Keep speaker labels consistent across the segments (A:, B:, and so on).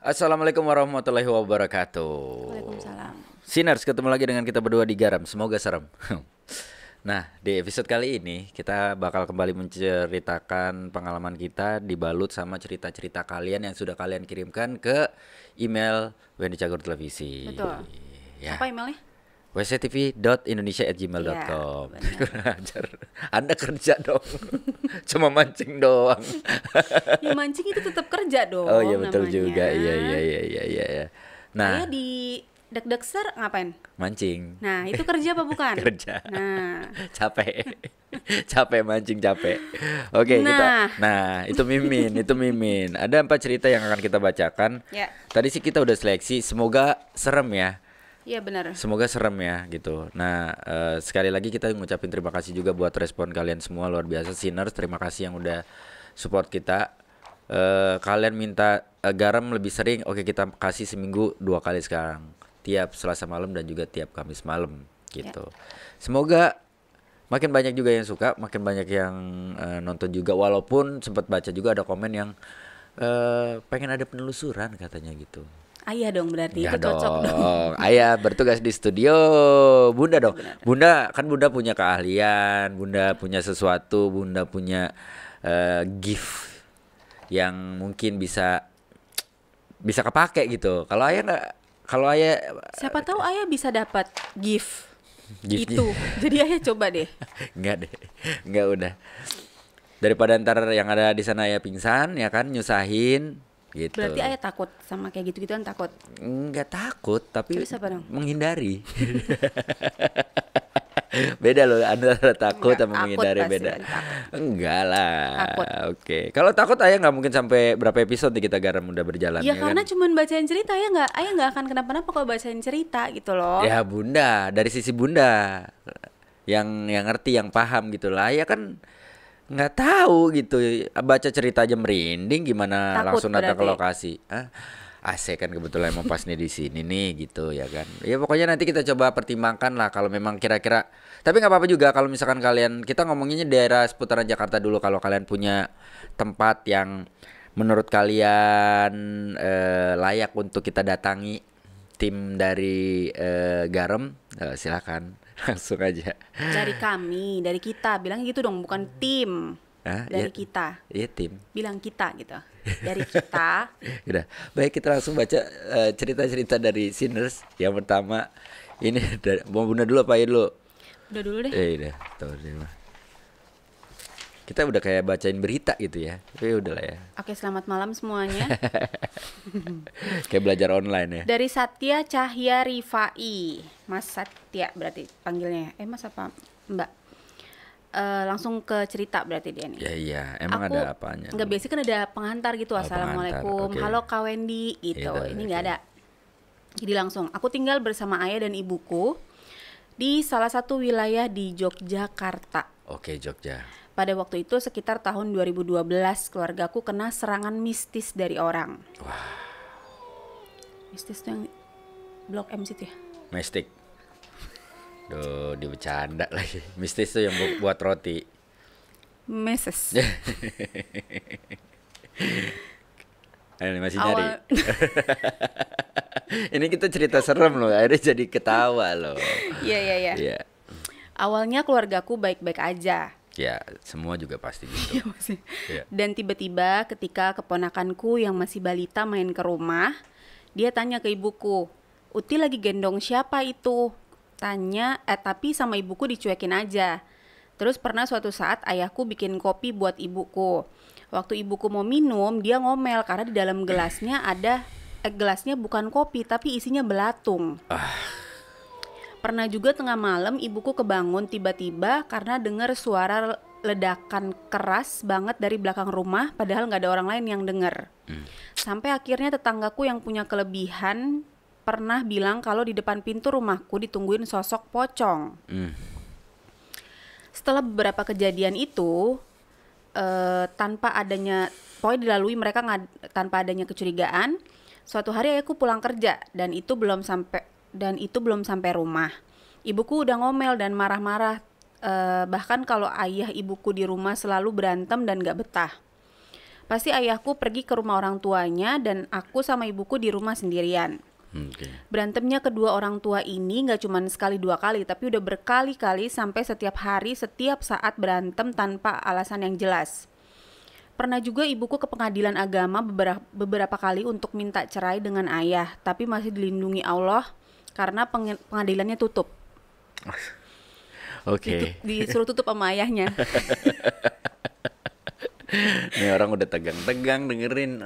A: Assalamualaikum warahmatullahi wabarakatuh.
B: Waalaikumsalam.
A: Sinners, ketemu lagi dengan kita berdua di Garam. Semoga serem. Nah, di episode kali ini kita bakal kembali menceritakan pengalaman kita dibalut sama cerita-cerita kalian yang sudah kalian kirimkan ke email Wendy Cagur Televisi.
B: Betul.
A: Ya.
B: Apa emailnya?
A: wctv.indonesia@gmail.com.
B: Ya,
A: Anda kerja dong. Cuma mancing doang.
B: Ya mancing itu tetap kerja dong.
A: Oh iya betul
B: namanya.
A: juga. Iya. Nah,
B: Saya di Dek-Dekser ngapain?
A: mancing.
B: Nah, itu kerja apa bukan?
A: Kerja.
B: Nah,
A: Capek. Capek mancing capek. Oke, itu Mimin. Ada 4 cerita yang akan kita bacakan.
B: ya.
A: Tadi sih kita udah seleksi, semoga serem ya.
B: Iya benar.
A: Semoga serem ya gitu. Nah, sekali lagi kita ngucapin terima kasih juga buat respon kalian semua, luar biasa. Sinners, terima kasih yang udah support kita. Kalian minta garam lebih sering, oke kita kasih seminggu 2 kali sekarang, tiap Selasa malam dan juga tiap Kamis malam gitu. Semoga makin banyak juga yang suka, makin banyak yang nonton juga. Walaupun sempat baca juga ada komen yang pengen ada penelusuran katanya gitu.
B: Ayah dong berarti
A: Ya
B: itu cocok dong.
A: Ayah bertugas di studio. Bunda dong.
B: Benar.
A: Bunda punya keahlian, Bunda punya sesuatu, Bunda punya gift yang mungkin bisa kepake gitu. Kalau ayah
B: Siapa tahu ayah bisa dapat gift
A: gift
B: itu. Jadi ayah coba deh.
A: Enggak udah. Daripada ntar yang ada di sana ayah pingsan ya kan, nyusahin gitu.
B: Berarti ayah takut sama kayak gitu-gituan, takut.
A: Enggak takut, tapi
B: Terus apa dong?
A: menghindari. Beda loh, antara takut
B: Enggak,
A: sama
B: takut
A: menghindari
B: pasti
A: beda.
B: kan, takut.
A: Enggak lah.
B: Takut.
A: Oke. Kalau takut ayah nggak mungkin sampai berapa episode nih kita garam udah berjalan
B: Ya karena
A: kan?
B: cuman bacain cerita, ayah nggak akan kenapa-napa kalau bacain cerita gitu loh.
A: Ya Bunda, dari sisi Bunda yang ngerti, yang paham gitu lah. Ayah kan nggak tahu gitu, baca cerita aja merinding, gimana
B: Takut
A: langsung datang ke
B: berarti.
A: lokasi. AC kan kebetulan emang pas nih di sini nih gitu ya kan. Ya pokoknya nanti kita coba pertimbangkan lah kalau memang kira-kira. Tapi nggak apa-apa juga kalau misalkan kalian, kita ngomonginnya daerah seputaran Jakarta dulu. Kalau kalian punya tempat yang menurut kalian layak untuk kita datangi, tim dari Garam, silakan langsung aja.
B: Dari kita, bilangnya gitu dong, bukan tim. Dari kita,
A: Iya tim.
B: bilang kita gitu. Dari kita.
A: Udah, baik kita langsung baca cerita-cerita dari Sinners. Yang pertama ini mau Bunda dulu apa ya dulu?
B: Udah dulu deh.
A: Udah, tahu deh mah. Kita udah kayak bacain berita gitu ya. Tapi udah lah ya.
B: Oke, selamat malam semuanya.
A: Kayak belajar online ya.
B: Dari Satya Cahya Rifai. Mas Satya berarti panggilnya. Mas apa Mbak? Langsung ke cerita berarti dia nih.
A: Iya, emang ada apanya?
B: Nggak, biasa kan ada pengantar gitu. Assalamualaikum,
A: pengantar, oke.
B: halo Kak Wendy gitu.
A: Gitu,
B: Ini
A: oke.
B: nggak ada. Jadi langsung, aku tinggal bersama ayah dan ibuku di salah satu wilayah di Yogyakarta.
A: Oke, Jogja.
B: Pada waktu itu sekitar tahun 2012, keluargaku kena serangan mistis dari orang. Mistis tuh yang Blok M situ ya?
A: Mestik. Duh, dibecanda lagi. Mistis tuh yang buat roti.
B: Meses.
A: Ini masih nyari. Ini kita cerita serem loh, akhirnya jadi ketawa loh.
B: Iya.
A: Iya.
B: Awalnya keluargaku baik-baik aja.
A: Ya, semua juga pasti
B: Iya
A: gitu.
B: masih.
A: Iya.
B: Dan tiba-tiba ketika keponakanku yang masih balita main ke rumah, dia tanya ke ibuku, "Uti lagi gendong siapa itu?" Tanya, tapi sama ibuku dicuekin aja. Terus pernah suatu saat ayahku bikin kopi buat ibuku. Waktu ibuku mau minum, dia ngomel karena di dalam gelasnya gelasnya bukan kopi tapi isinya belatung. Pernah juga tengah malam ibuku kebangun tiba-tiba karena dengar suara ledakan keras banget dari belakang rumah, padahal nggak ada orang lain yang dengar. Sampai akhirnya tetanggaku yang punya kelebihan pernah bilang kalau di depan pintu rumahku ditungguin sosok pocong. Setelah beberapa kejadian itu, tanpa adanya, pokoknya dilalui mereka tanpa adanya kecurigaan, suatu hari ayahku pulang kerja dan itu belum sampai rumah. Ibuku udah ngomel dan marah-marah Bahkan kalau ayah ibuku di rumah selalu berantem dan gak betah. Pasti ayahku pergi ke rumah orang tuanya dan aku sama ibuku di rumah sendirian. Berantemnya kedua orang tua ini gak cuma sekali dua kali, tapi udah berkali-kali sampai setiap hari, setiap saat berantem tanpa alasan yang jelas. Pernah juga ibuku ke pengadilan agama beberapa kali untuk minta cerai dengan ayah, tapi masih dilindungi Allah karena pengadilannya tutup. Disuruh tutup sama ayahnya.
A: Ini orang udah tegang-tegang dengerin.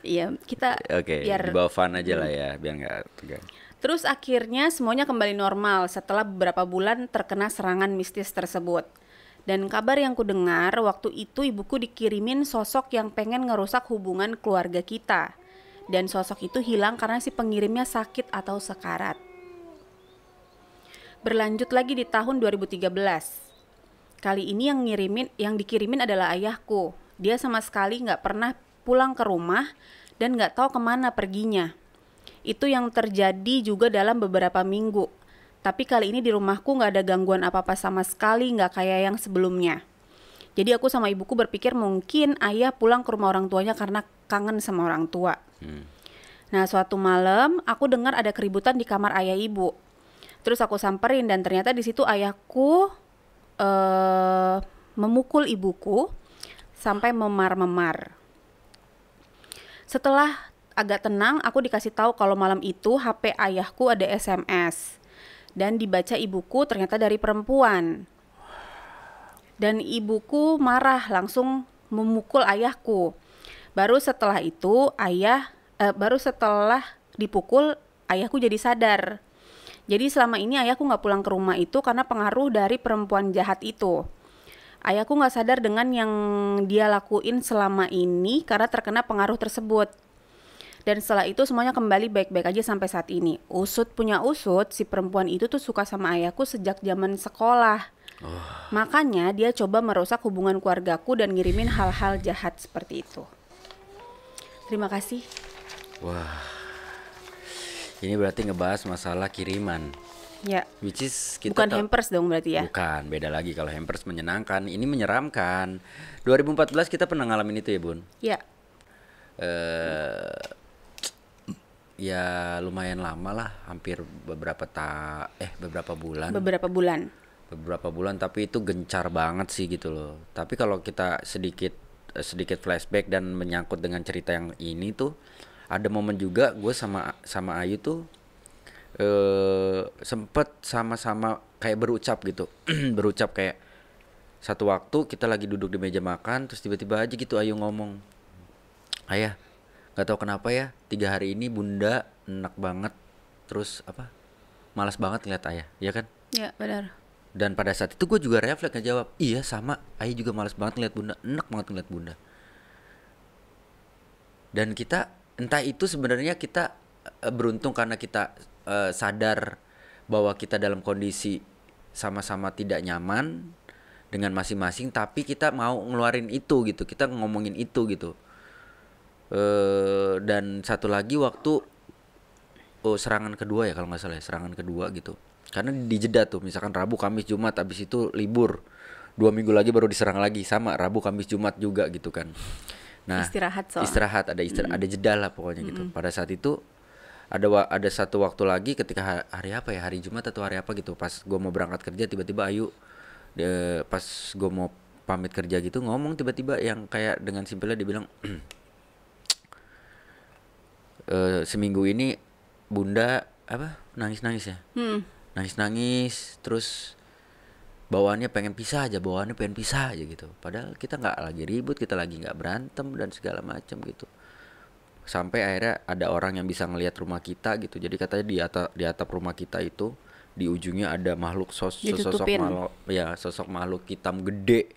B: Iya, kita biar
A: dibawa fun aja lah ya, biar nggak tegang.
B: Terus akhirnya semuanya kembali normal setelah beberapa bulan terkena serangan mistis tersebut. Dan kabar yang kudengar waktu itu ibuku dikirimin sosok yang pengen ngerusak hubungan keluarga kita. Dan sosok itu hilang karena si pengirimnya sakit atau sekarat. Berlanjut lagi di tahun 2013. Kali ini yang dikirimin adalah ayahku. Dia sama sekali nggak pernah pulang ke rumah dan nggak tahu kemana perginya. Itu yang terjadi juga dalam beberapa minggu. Tapi kali ini di rumahku nggak ada gangguan apa-apa sama sekali, nggak kayak yang sebelumnya. Jadi aku sama ibuku berpikir mungkin ayah pulang ke rumah orang tuanya karena kangen sama orang tua. Nah, suatu malam aku dengar ada keributan di kamar ayah ibu. Terus aku samperin dan ternyata di situ ayahku memukul ibuku sampai memar-memar. Setelah agak tenang, aku dikasih tahu kalau malam itu HP ayahku ada SMS. Dan dibaca ibuku ternyata dari perempuan. Dan ibuku marah langsung memukul ayahku. Baru setelah dipukul ayahku jadi sadar. Jadi selama ini ayahku gak pulang ke rumah itu karena pengaruh dari perempuan jahat itu. Ayahku gak sadar dengan yang dia lakuin selama ini karena terkena pengaruh tersebut. Dan setelah itu semuanya kembali baik-baik aja sampai saat ini. Usut punya usut, si perempuan itu tuh suka sama ayahku sejak zaman sekolah. Makanya dia coba merusak hubungan keluargaku dan ngirimin hal-hal jahat seperti itu. Terima kasih.
A: Wah, ini berarti ngebahas masalah kiriman.
B: Ya.
A: Which is kita
B: bukan hampers dong berarti ya?
A: Bukan, beda lagi. Kalau hampers menyenangkan, ini menyeramkan. 2014 kita pernah ngalamin itu ya, Bun?
B: Ya.
A: Ya lumayan lama lah, hampir beberapa bulan. Beberapa bulan, tapi itu gencar banget sih gitu loh. Tapi kalau kita sedikit flashback dan menyangkut dengan cerita yang ini tuh, ada momen juga gue sama Ayu tuh sempet sama-sama kayak berucap gitu. Berucap kayak satu waktu kita lagi duduk di meja makan, terus tiba-tiba aja gitu Ayu ngomong, "Ayah, gak tahu kenapa ya 3 hari ini bunda enak banget, terus malas banget ngeliat ayah," ya kan?
B: Ya benar.
A: Dan pada saat itu gue juga refleks ngejawab, iya sama, ayah juga malas banget ngeliat bunda, enak banget ngeliat bunda. Dan kita entah itu sebenarnya kita beruntung karena kita sadar bahwa kita dalam kondisi sama-sama tidak nyaman dengan masing-masing, tapi kita mau ngeluarin itu gitu, kita ngomongin itu gitu. Dan satu lagi waktu serangan kedua ya kalau nggak salah ya, serangan kedua gitu, karena dijeda tuh misalkan Rabu Kamis Jumat, habis itu libur 2 minggu lagi baru diserang lagi, sama Rabu Kamis Jumat juga gitu kan. Nah istirahat ada jeda lah pokoknya gitu. Pada saat itu ada satu waktu lagi ketika hari apa ya, hari Jumat atau hari apa gitu, pas gue mau berangkat kerja tiba-tiba Ayu pas gue mau pamit kerja gitu ngomong tiba-tiba yang kayak dengan simpelnya dia bilang, seminggu ini bunda nangis-nangis ya, nangis-nangis terus bawaannya pengen pisah aja gitu. Padahal kita nggak lagi ribut, kita lagi nggak berantem dan segala macam gitu. Sampai akhirnya ada orang yang bisa ngelihat rumah kita gitu. Jadi katanya di atap rumah kita itu di ujungnya ada makhluk sosok makhluk hitam gede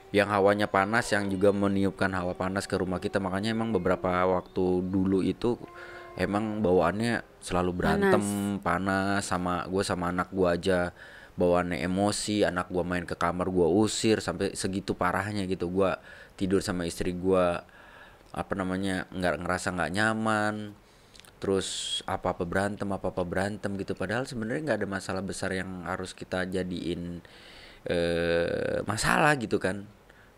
A: yang hawanya panas, yang juga meniupkan hawa panas ke rumah kita. Makanya emang beberapa waktu dulu itu emang bawaannya selalu berantem, panas sama anak gue aja, bawaannya emosi, anak gue main ke kamar gue usir, sampai segitu parahnya gitu. Gue tidur sama istri gue ngerasa nggak nyaman, terus apa-apa berantem gitu. Padahal sebenarnya nggak ada masalah besar yang harus kita jadiin masalah gitu kan.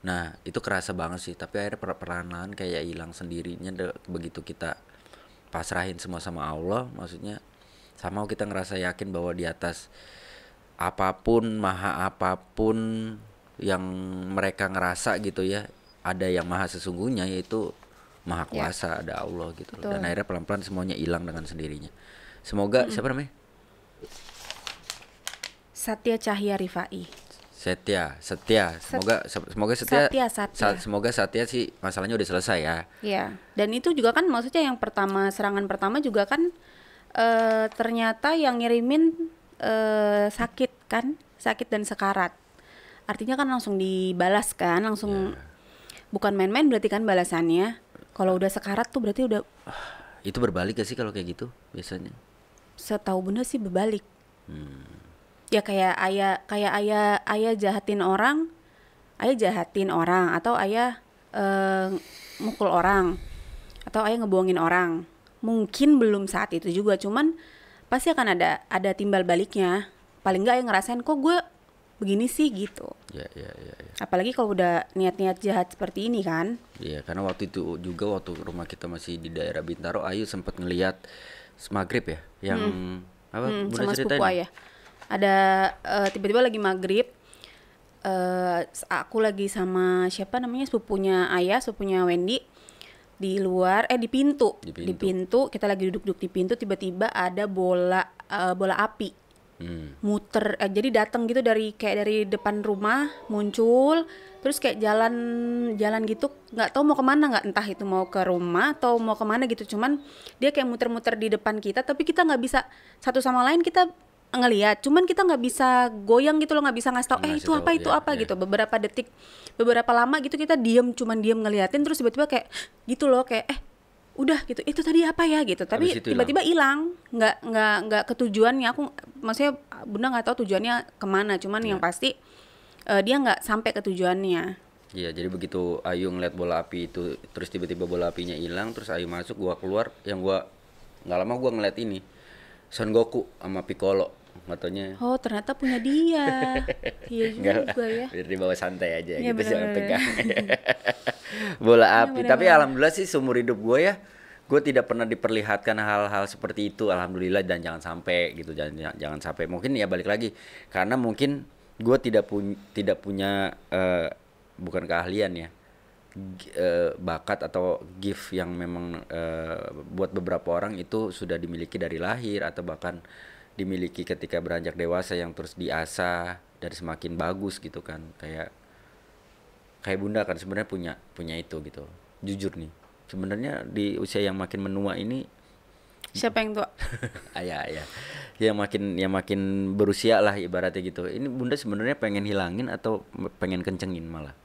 A: Nah itu kerasa banget sih, tapi akhirnya perlahan-lahan kayak hilang sendirinya begitu kita pasrahin semua sama Allah. Maksudnya sama kita ngerasa yakin bahwa di atas apapun, maha apapun yang mereka ngerasa gitu ya, ada yang maha sesungguhnya, yaitu maha kuasa, ada Allah gitu.
B: Betul.
A: Dan akhirnya pelan-pelan semuanya hilang dengan sendirinya. Semoga siapa namanya?
B: Satya Cahya Rifai.
A: Setia. Semoga Setia. Semoga Satya sih masalahnya udah selesai ya.
B: Ya, dan itu juga kan maksudnya yang pertama, serangan pertama juga kan ternyata yang ngirimin sakit kan, sakit dan sekarat. Artinya kan langsung dibalas kan, langsung bukan main-main berarti kan balasannya. Kalau udah sekarat tuh berarti udah.
A: Itu berbalik gak sih kalau kayak gitu biasanya?
B: Setahu Bunda sih berbalik. Ya kayak ayah jahatin orang atau ayah mukul orang atau ayah ngebohongin orang. Mungkin belum saat itu juga, cuman pasti akan ada timbal baliknya. Paling nggak ayah ngerasain kok gue begini sih gitu.
A: Ya.
B: Apalagi kalau udah niat-niat jahat seperti ini kan.
A: Iya, karena waktu itu juga waktu rumah kita masih di daerah Bintaro, Ayu sempat ngelihat maghrib ya, yang apa? Bunda
B: Sama
A: ceritain.
B: sepupu ayah. Ada tiba-tiba lagi maghrib, aku lagi sama siapa namanya, sepupunya ayah, sepupunya Wendy di luar, di pintu kita lagi duduk-duduk di pintu, tiba-tiba ada bola api muter, jadi datang gitu dari depan rumah muncul, terus kayak jalan gitu, nggak tahu mau kemana, nggak entah itu mau ke rumah atau mau kemana gitu, cuman dia kayak muter-muter di depan kita, tapi kita nggak bisa satu sama lain, kita ngelihat, cuman kita nggak bisa goyang gitu loh, nggak bisa ngasih tahu itu apa gitu. Beberapa detik, beberapa lama gitu kita cuman diem ngeliatin, terus tiba-tiba kayak gitu loh, kayak udah gitu, itu tadi apa ya gitu, tapi tiba-tiba hilang, nggak ke tujuannya. Aku maksudnya Bunda nggak tahu tujuannya kemana, cuman yang pasti dia nggak sampai ke tujuannya.
A: Iya, jadi begitu Ayu ngeliat bola api itu, terus tiba-tiba bola apinya hilang, terus Ayu masuk, gua keluar, yang gua nggak lama gua ngeliat ini Son Goku sama Piccolo, katanya.
B: Oh, ternyata punya dia. Iya juga ya.
A: Biar dibawa santai aja
B: ya,
A: gitu,
B: bener,
A: jangan tegang. Bola api. Tapi alhamdulillah sih seumur hidup gue ya, gue tidak pernah diperlihatkan hal-hal seperti itu, alhamdulillah, dan jangan sampai gitu, jangan sampai. Mungkin ya balik lagi, karena mungkin gue tidak punya bukan keahlian ya, bakat atau gift yang memang buat beberapa orang itu sudah dimiliki dari lahir, atau bahkan dimiliki ketika beranjak dewasa, yang terus diasah dan semakin bagus gitu kan. Kayak Bunda kan sebenarnya punya itu gitu. Jujur nih, sebenarnya di usia yang makin menua ini,
B: siapa yang tua?
A: ayah yang makin berusia lah ibaratnya gitu. Ini Bunda sebenarnya pengen hilangin atau pengen kencengin malah?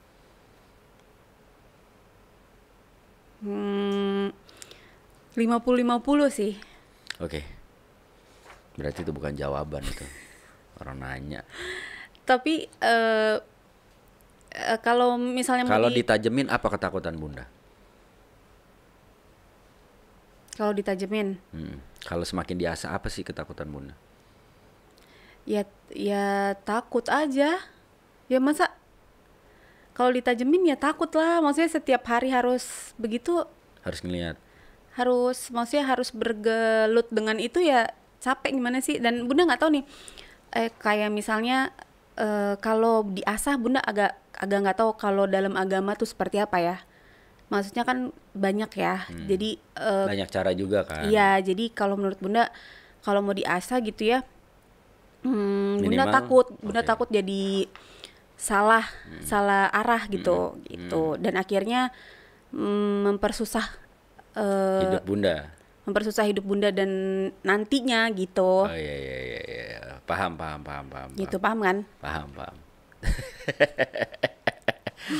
B: 50-50 sih.
A: Oke. Berarti itu bukan jawaban itu. Orang nanya.
B: Tapi kalau misalnya
A: kalau ditajemin, apa ketakutan Bunda?
B: Kalau ditajemin?
A: Kalau semakin diasah, apa sih ketakutan Bunda?
B: Ya takut aja. Ya masa kalau ditajemin ya takut lah. Maksudnya setiap hari harus begitu.
A: Harus ngelihat.
B: Maksudnya harus bergelut dengan itu, ya capek gimana sih. Dan Bunda nggak tahu nih, kayak misalnya kalau diasah, Bunda agak nggak tahu kalau dalam agama tuh seperti apa ya. Maksudnya kan banyak ya. Jadi
A: banyak cara juga kan.
B: Iya, jadi kalau menurut Bunda, kalau mau diasah gitu ya, Bunda takut jadi salah arah gitu. Dan akhirnya mempersusah
A: hidup Bunda.
B: Mempersusah hidup Bunda dan nantinya gitu.
A: Oh iya. Paham.
B: Gitu, paham kan?
A: Paham.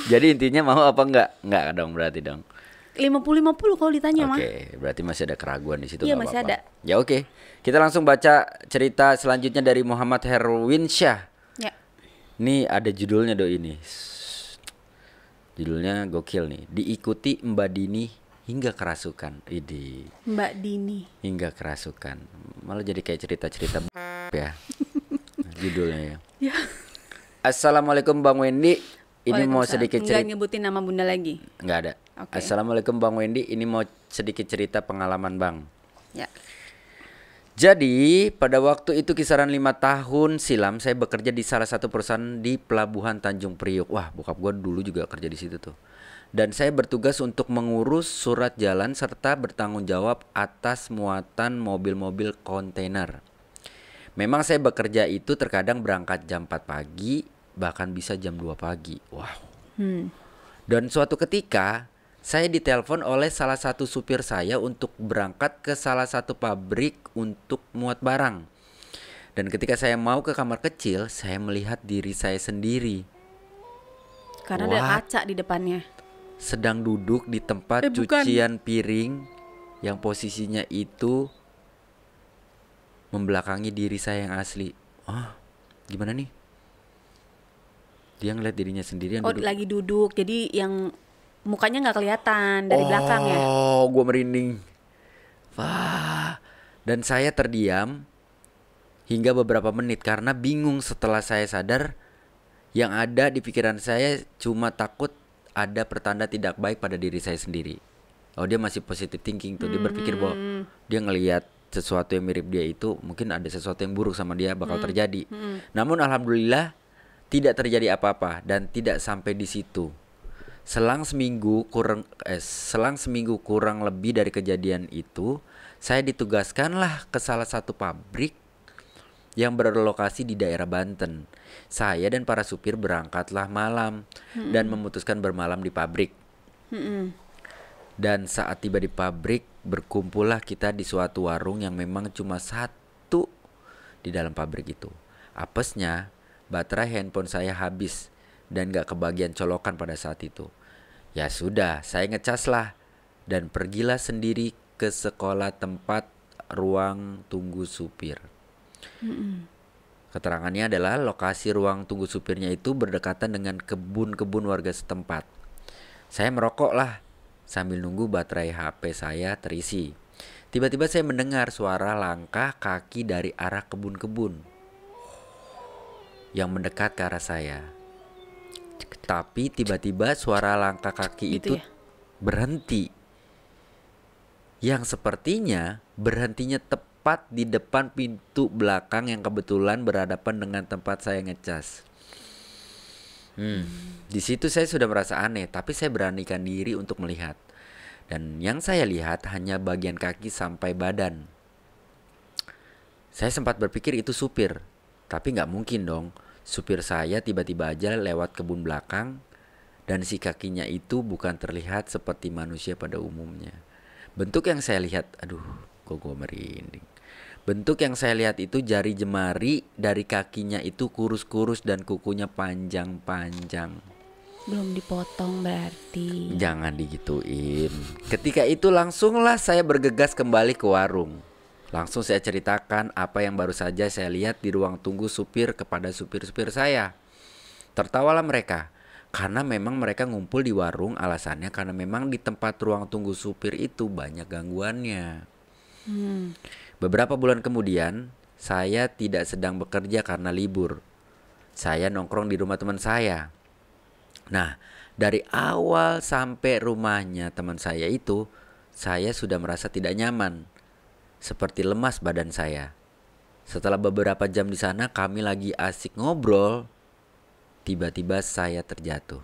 A: Jadi intinya mau apa enggak dong, berarti dong.
B: 50-50 kalau ditanya mah.
A: Oke, berarti masih ada keraguan di situ.
B: Iya, masih ada.
A: Ya oke. Kita langsung baca cerita selanjutnya dari Muhammad Herwinsyah.
B: Ya.
A: Nih ada judulnya ini. Judulnya gokil nih. Diikuti Mbak Dini hingga kerasukan.
B: Mbak Dini
A: hingga kerasukan. Malah jadi kayak cerita-cerita ya. Judulnya ya. Assalamualaikum Bang Wendy. Ini mau
B: Waalaikumsalam.
A: sedikit
B: Nggak
A: cerita.
B: nyebutin nama bunda lagi.
A: Nggak ada.
B: Oke.
A: Assalamualaikum Bang Wendy. Ini mau sedikit cerita pengalaman Bang.
B: Ya.
A: Jadi pada waktu itu kisaran 5 tahun silam saya bekerja di salah satu perusahaan di Pelabuhan Tanjung Priok. Wah, bokap gue dulu juga kerja di situ tuh. Dan saya bertugas untuk mengurus surat jalan serta bertanggung jawab atas muatan mobil-mobil kontainer. Memang saya bekerja itu terkadang berangkat jam 4 pagi, bahkan bisa jam 2 pagi. Wow. Dan suatu ketika saya ditelepon oleh salah satu supir saya untuk berangkat ke salah satu pabrik untuk muat barang. Dan ketika saya mau ke kamar kecil, saya melihat diri saya sendiri
B: Karena ada kaca di depannya.
A: sedang duduk di tempat
B: Bukan.
A: cucian piring yang posisinya itu membelakangi diri saya yang asli. Gimana nih? Dia ngeliat dirinya sendiri yang
B: Oh,
A: duduk.
B: lagi duduk. Jadi yang mukanya nggak kelihatan dari belakang ya.
A: Oh, gue merinding. Wah. Dan saya terdiam hingga beberapa menit karena bingung. Setelah saya sadar, yang ada di pikiran saya cuma takut ada pertanda tidak baik pada diri saya sendiri. Oh, dia masih positive thinking tuh. Dia berpikir bahwa dia ngelihat sesuatu yang mirip dia itu mungkin ada sesuatu yang buruk sama dia bakal terjadi. Namun alhamdulillah tidak terjadi apa-apa dan tidak sampai di situ. Selang seminggu kurang lebih dari kejadian itu, saya ditugaskanlah ke salah satu pabrik yang berlokasi di daerah Banten. Saya dan para supir berangkatlah malam dan memutuskan bermalam di pabrik. Dan saat tiba di pabrik, berkumpullah kita di suatu warung yang memang cuma satu di dalam pabrik itu. Apesnya, baterai handphone saya habis dan gak kebagian colokan pada saat itu. Ya sudah, saya ngecas lah dan pergilah sendiri ke sekolah tempat ruang tunggu supir. Keterangannya adalah lokasi ruang tunggu supirnya itu berdekatan dengan kebun-kebun warga setempat. Saya merokok lah sambil nunggu baterai HP saya terisi. Tiba-tiba saya mendengar suara langkah kaki dari arah kebun-kebun yang mendekat ke arah saya. Tapi tiba-tiba suara langkah kaki
B: Gitu
A: itu
B: ya?
A: berhenti. Yang sepertinya berhentinya tepat di depan pintu belakang yang kebetulan berhadapan dengan tempat saya ngecas. Di situ saya sudah merasa aneh, tapi saya beranikan diri untuk melihat. Dan yang saya lihat hanya bagian kaki sampai badan. Saya sempat berpikir itu supir, tapi nggak mungkin dong. Supir saya tiba-tiba aja lewat kebun belakang dan si kakinya itu bukan terlihat seperti manusia pada umumnya. Bentuk yang saya lihat, aduh, kok gue merinding. Bentuk yang saya lihat itu jari jemari dari kakinya itu kurus-kurus dan kukunya panjang-panjang.
B: Belum dipotong berarti.
A: Jangan digituin. Ketika itu langsunglah saya bergegas kembali ke warung. Langsung saya ceritakan apa yang baru saja saya lihat di ruang tunggu supir kepada supir-supir saya. Tertawalah mereka. Karena memang mereka ngumpul di warung, alasannya karena memang di tempat ruang tunggu supir itu banyak gangguannya. Beberapa bulan kemudian, saya tidak sedang bekerja karena libur. Saya nongkrong di rumah teman saya. Nah, dari awal sampai rumahnya teman saya itu, saya sudah merasa tidak nyaman. Seperti lemas badan saya. Setelah beberapa jam di sana, kami lagi asik ngobrol. Tiba-tiba saya terjatuh.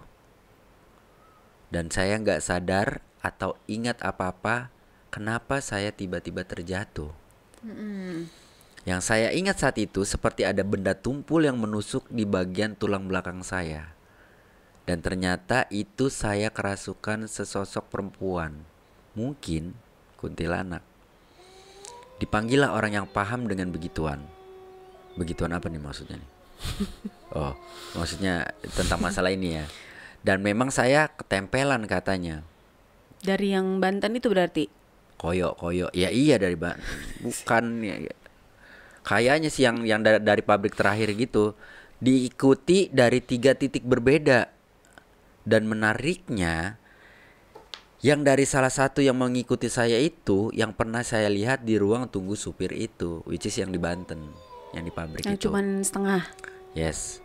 A: Dan saya nggak sadar atau ingat apa-apa kenapa saya tiba-tiba terjatuh. Yang saya ingat saat itu seperti ada benda tumpul yang menusuk di bagian tulang belakang saya. Dan ternyata itu saya kerasukan sesosok perempuan. Mungkin kuntilanak. Dipanggillah orang yang paham dengan begituan. Begituan apa nih maksudnya nih? Oh, maksudnya tentang masalah ini ya. Dan memang saya ketempelan katanya.
B: Dari yang Banten itu berarti.
A: Koyok. Ya iya dari bukan ya. Kayaknya sih yang dari pabrik terakhir gitu. Diikuti dari 3 titik berbeda. Dan menariknya, yang dari salah satu yang mengikuti saya itu yang pernah saya lihat di ruang tunggu supir itu, which is yang di Banten, yang di pabrik
B: Yang
A: itu.
B: cuman setengah.
A: Yes.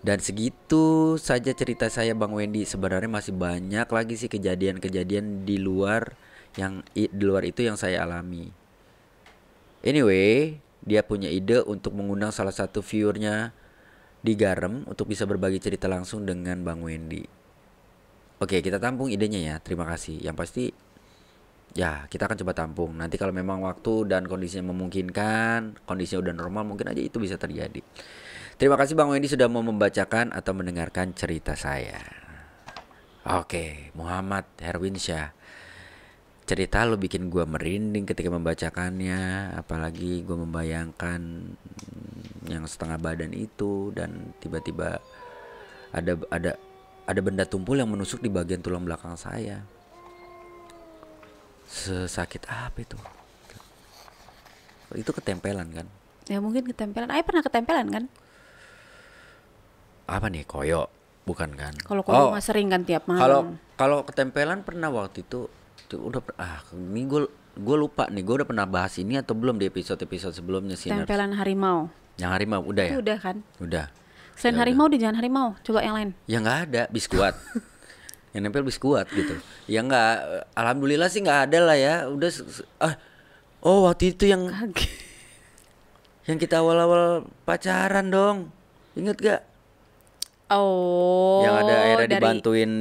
A: Dan segitu saja cerita saya Bang Wendy. Sebenarnya masih banyak lagi sih kejadian-kejadian di luar di luar itu yang saya alami. Anyway, dia punya ide untuk mengundang salah satu viewernya di Garam untuk bisa berbagi cerita langsung dengan Bang Wendy. Oke, kita tampung idenya ya. Terima kasih. Yang pasti ya kita akan coba tampung. Nanti kalau memang waktu dan kondisinya memungkinkan, kondisinya udah normal, mungkin aja itu bisa terjadi. Terima kasih Bang Wendy sudah mau membacakan atau mendengarkan cerita saya. Oke, Muhammad Herwinsyah. Cerita lo bikin gue merinding ketika membacakannya. Apalagi gue membayangkan yang setengah badan itu. Dan tiba-tiba ada benda tumpul yang menusuk di bagian tulang belakang saya. Sesakit apa itu? Itu ketempelan kan?
B: Ya mungkin ketempelan. Ayah pernah ketempelan kan?
A: Apa nih, koyo? Bukan kan?
B: Kalau koyo mah sering kan tiap malam.
A: Kalau ketempelan pernah waktu itu udah ini gue lupa nih, gue udah pernah bahas ini atau belum di episode sebelumnya sih.
B: Tempelan harimau.
A: Yang harimau udah ya?
B: Itu udah kan?
A: Udah.
B: Selain harimau udah, jangan harimau, coba yang lain.
A: Ya nggak ada, biskuat. Yang nempel biskuat gitu. Ya nggak, alhamdulillah sih nggak ada lah ya. Udah waktu itu yang kita awal-awal pacaran dong. Ingat gak?
B: Oh,
A: yang ada akhirnya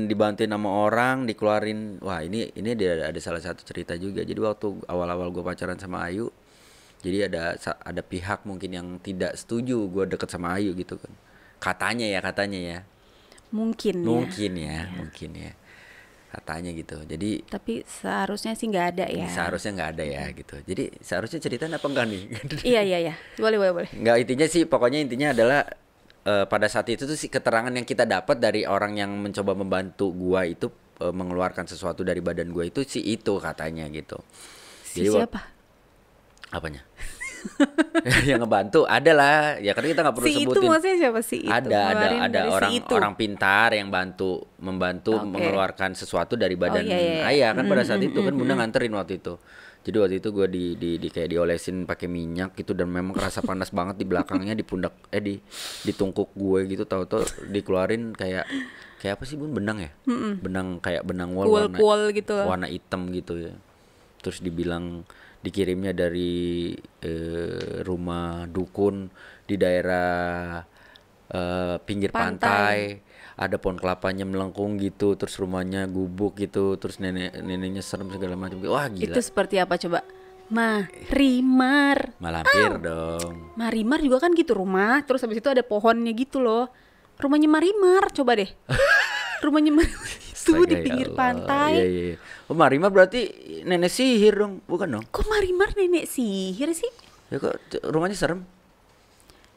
A: dibantuin sama orang, dikeluarin. Wah, ini ada salah satu cerita juga. Jadi waktu awal-awal gue pacaran sama Ayu, jadi ada pihak mungkin yang tidak setuju gue deket sama Ayu gitu kan. Katanya ya. Mungkin ya. Katanya gitu. Jadi
B: tapi seharusnya sih nggak ada ya.
A: Seharusnya nggak ada ya gitu. Jadi seharusnya ceritain apa enggak nih?
B: Iya. Boleh.
A: Nggak, intinya adalah pada saat itu tuh sih keterangan yang kita dapat dari orang yang mencoba membantu gua itu mengeluarkan sesuatu dari badan gua itu sih itu katanya gitu.
B: Jadi siapa?
A: Apanya? Yang ngebantu adalah ya, karena kita nggak perlu sebutin.
B: Si itu maksudnya siapa sih itu?
A: Ada orang pintar yang membantu mengeluarkan sesuatu dari badan ayah kan pada saat itu kan bunda nganterin waktu itu. Jadi waktu itu gue di kayak diolesin pakai minyak gitu, dan memang kerasa panas banget di belakangnya, di pundak di tungkuk gue gitu, tahu-tahu dikeluarin kayak apa sih Bun, benang ya? Benang kayak benang wol warna hitam gitu ya. Terus dikirimnya dari rumah dukun di daerah pinggir pantai. Ada pohon kelapanya melengkung gitu, terus rumahnya gubuk gitu, terus neneknya serem segala macam. Wah gila.
B: Itu seperti apa coba? Marimar.
A: Malampir dong.
B: Marimar juga kan gitu rumah, terus habis itu ada pohonnya gitu loh. Rumahnya Marimar, coba deh. Rumahnya Marimar itu di pinggir pantai.
A: Iya. Oh, Marimar berarti nenek sihir dong, bukan dong?
B: Kok Marimar nenek sihir sih?
A: Ya kok rumahnya serem?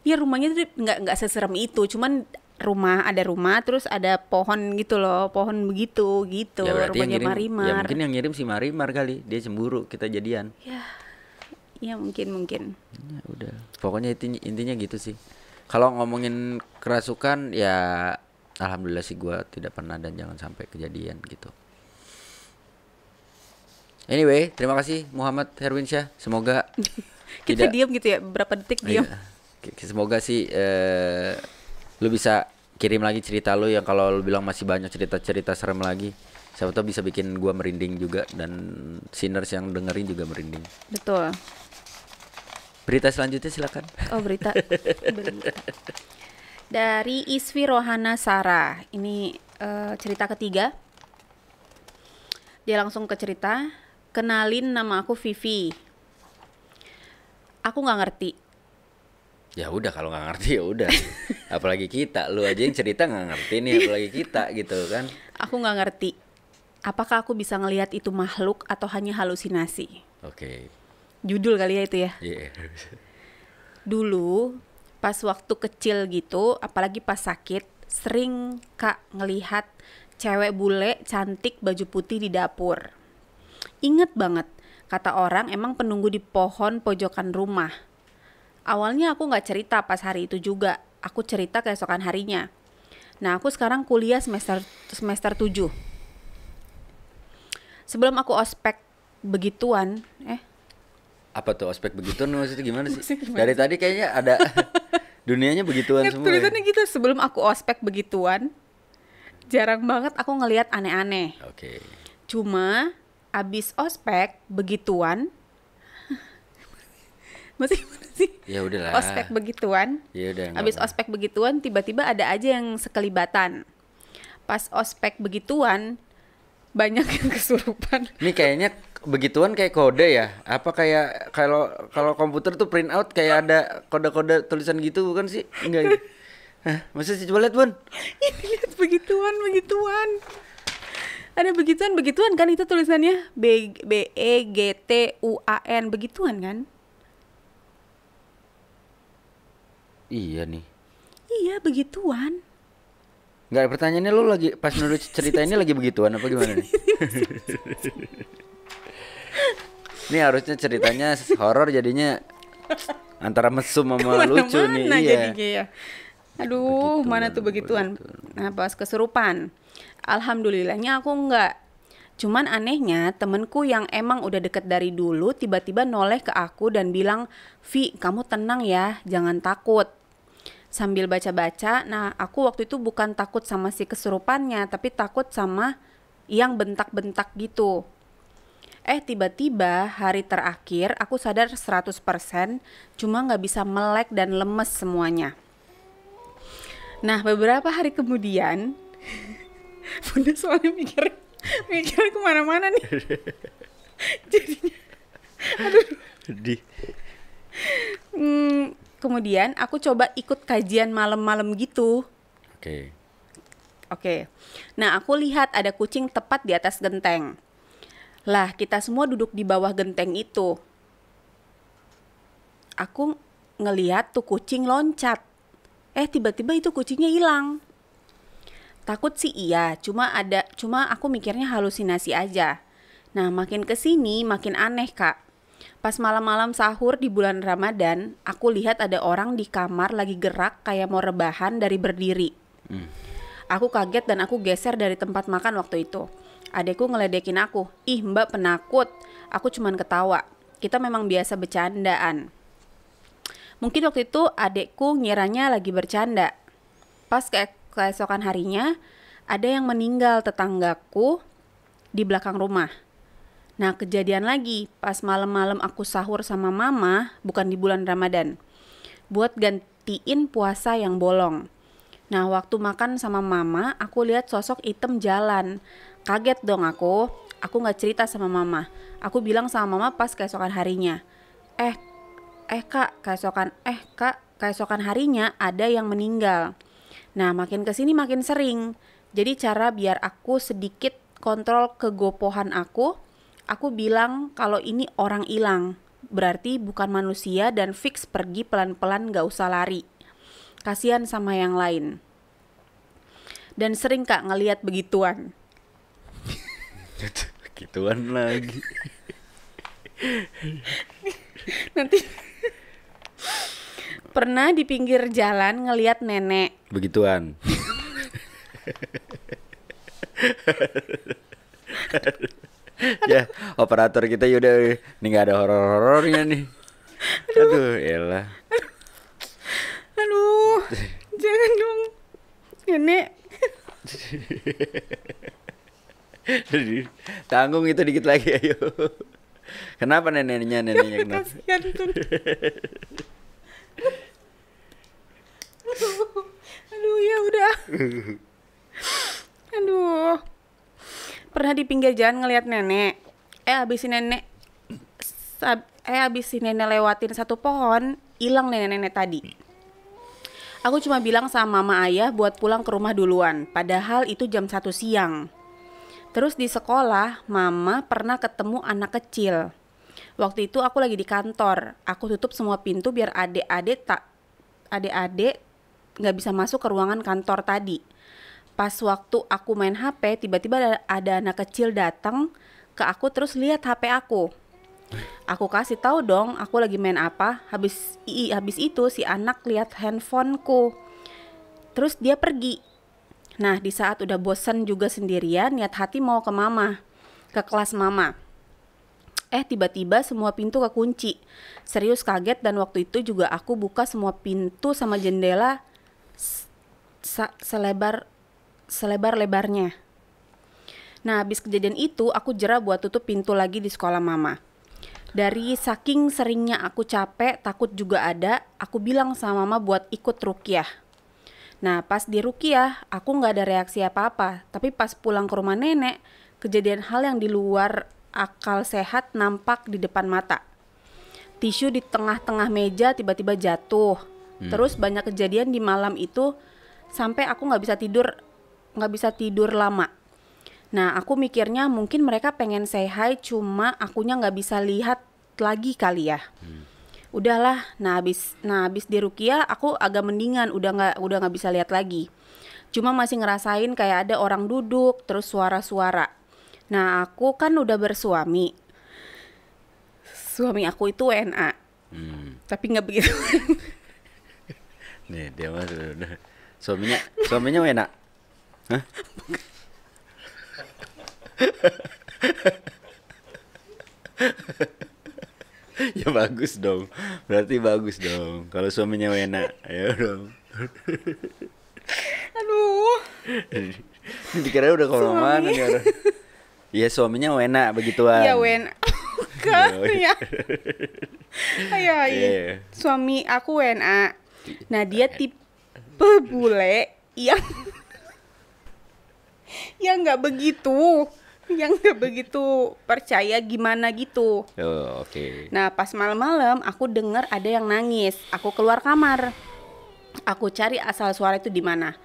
B: Ya rumahnya tuh nggak seserem itu, cuman ada rumah terus ada pohon gitu loh, pohon begitu
A: ya,
B: rumahnya Marimar.
A: Ya mungkin yang ngirim si Marimar kali, dia cemburu kita jadian.
B: Ya mungkin.
A: Ya udah, pokoknya intinya gitu sih. Kalau ngomongin kerasukan ya alhamdulillah sih gue tidak pernah dan jangan sampai kejadian gitu. Anyway, terima kasih Muhammad Herwinsyah. Semoga
B: kita diam gitu ya, berapa detik diam.
A: Semoga sih lu bisa kirim lagi cerita lu yang kalau lu bilang masih banyak cerita-cerita serem lagi. Siapa tahu bisa bikin gua merinding juga dan sinners yang dengerin juga merinding.
B: Betul.
A: Berita selanjutnya silakan.
B: Oh, berita. Dari Isfi Rohana Sarah. Ini cerita ketiga. Dia langsung ke cerita. Kenalin, nama aku Vivi. Aku nggak ngerti.
A: Ya udah, kalau nggak ngerti ya udah. Apalagi kita, lu aja yang cerita nggak ngerti nih, apalagi kita gitu kan.
B: Aku nggak ngerti. Apakah aku bisa ngelihat itu makhluk atau hanya halusinasi?
A: Oke.
B: Judul kali ya itu ya.
A: Iya.
B: Dulu pas waktu kecil gitu, apalagi pas sakit, sering Kak ngelihat cewek bule cantik baju putih di dapur. Ingat banget, kata orang emang penunggu di pohon pojokan rumah. Awalnya aku gak cerita pas hari itu juga, aku cerita keesokan harinya. Nah, aku sekarang kuliah semester 7. Sebelum aku ospek begituan,
A: apa tuh ospek begituan maksudnya gimana sih? Dari tadi kayaknya ada Dunianya begituan semua. Ya?
B: Tulisannya gitu. Sebelum aku ospek begituan, jarang banget aku ngelihat aneh-aneh.
A: Oke.
B: Cuma abis ospek begituan, masih gimana sih?
A: Ya udahlah.
B: Ospek begituan.
A: Ya udah.
B: Abis ospek begituan tiba-tiba ada aja yang sekelibatan. Pas ospek begituan banyak yang kesurupan.
A: Ini kayaknya begituan kayak kode ya? Apa kayak kalau komputer tuh print out kayak ada kode-kode tulisan gitu bukan sih? Enggak. Gitu. Hah, masa sih coba lihat, Bun?
B: Ini lihat begituan. Ada begituan kan itu tulisannya BEGTUAN begituan kan?
A: Iya nih.
B: Iya begituan.
A: Enggak, pertanyaannya lu lagi pas nulis cerita ini lagi begituan apa gimana nih? Ini harusnya ceritanya horor jadinya antara mesum sama lucu nih. Iya.
B: Jadinya ya. Aduh, mana tuh begituan. Nah, pas kesurupan. Alhamdulillahnya aku enggak. Cuman anehnya temenku yang emang udah deket dari dulu tiba-tiba noleh ke aku dan bilang, "Vi, kamu tenang ya, jangan takut." Sambil baca-baca, nah aku waktu itu bukan takut sama si kesurupannya, tapi takut sama yang bentak-bentak gitu. Tiba-tiba hari terakhir aku sadar 100%, cuma gak bisa melek dan lemes semuanya. Nah beberapa hari kemudian, Bunda soalnya mikir kemana-mana nih. Jadinya, aduh. Kemudian aku coba ikut kajian malam-malam gitu. Oke. Nah aku lihat ada kucing tepat di atas genteng. Lah kita semua duduk di bawah genteng itu. Aku ngelihat tuh kucing loncat. Tiba-tiba itu kucingnya hilang. Takut sih iya, cuma aku mikirnya halusinasi aja. Nah makin kesini makin aneh Kak. Pas malam-malam sahur di bulan Ramadan, aku lihat ada orang di kamar lagi gerak kayak mau rebahan dari berdiri. Aku kaget dan aku geser dari tempat makan waktu itu. Adekku ngeledekin aku, "Ih mbak penakut." Aku cuman ketawa. Kita memang biasa bercandaan. Mungkin waktu itu adekku ngiranya lagi bercanda. Pas keesokan harinya, ada yang meninggal tetanggaku di belakang rumah. Nah kejadian lagi pas malam-malam aku sahur sama mama, bukan di bulan Ramadan, buat gantiin puasa yang bolong. Nah waktu makan sama mama, aku lihat sosok hitam jalan. Kaget dong aku gak cerita sama mama. Aku bilang sama mama pas keesokan harinya, kak, keesokan harinya ada yang meninggal. Nah makin kesini makin sering. Jadi cara biar aku sedikit kontrol kegopohan aku bilang kalau ini orang hilang, berarti bukan manusia dan fix pergi pelan-pelan gak usah lari. Kasihan sama yang lain. Dan sering Kak ngelihat begituan.
A: Begituan lagi.
B: Nanti pernah di pinggir jalan ngelihat nenek.
A: Begituan. Ya, operator kita yaudah nih nggak ada horor-horornya nih. Aduh, elah.
B: Aduh, jangan dong, nenek.
A: Tanggung itu dikit lagi, ayo. Kenapa neneknya kenapa?
B: Kasihan tuh. Aduh, ya udah. Aduh. Pernah di pinggir jalan ngelihat nenek. Abis si nenek lewatin satu pohon, hilang nenek-nenek tadi. Aku cuma bilang sama mama ayah buat pulang ke rumah duluan, padahal itu jam 1 siang. Terus di sekolah, mama pernah ketemu anak kecil. Waktu itu aku lagi di kantor, aku tutup semua pintu biar adik-adik nggak bisa masuk ke ruangan kantor tadi. Pas waktu aku main HP, tiba-tiba ada anak kecil datang ke aku terus lihat HP aku. Aku kasih tahu dong, aku lagi main apa. Habis itu si anak lihat handphoneku. Terus dia pergi. Nah, di saat udah bosan juga sendirian, niat hati mau ke mama, ke kelas mama. Tiba-tiba semua pintu kekunci. Serius kaget dan waktu itu juga aku buka semua pintu sama jendela selebar-lebarnya. Nah, habis kejadian itu aku jera buat tutup pintu lagi di sekolah mama. Dari saking seringnya aku capek, takut juga ada, aku bilang sama mama buat ikut ruqyah. Nah, pas di ruqyah, aku nggak ada reaksi apa-apa. Tapi pas pulang ke rumah nenek, kejadian hal yang di luar akal sehat nampak di depan mata. Tisu di tengah-tengah meja tiba-tiba jatuh. Terus banyak kejadian di malam itu sampai aku nggak bisa tidur lama. Nah, aku mikirnya mungkin mereka pengen say hi, cuma akunya nggak bisa lihat lagi kali ya. Udahlah, nah habis di ruqyah aku agak mendingan, udah nggak bisa lihat lagi. Cuma masih ngerasain kayak ada orang duduk, terus suara-suara. Nah, aku kan udah bersuami. Suami aku itu WNA. Tapi nggak begitu.
A: Nih dia mah udah. Suaminya enak. Hah? Ya bagus dong. Berarti bagus dong. Kalau suaminya enak, ayo dong.
B: Aduh.
A: Ini dikira udah kemana-mana nih orang. Iya suaminya enak begituan.
B: Ya WNA. Bukan ya. Iya.
A: Iya.
B: Suami aku WNA. Nah, dia tipe bule yang nggak begitu percaya gimana gitu.
A: Oh, oke.
B: Nah, pas malam-malam aku dengar ada yang nangis. Aku keluar kamar. Aku cari asal suara itu di mana.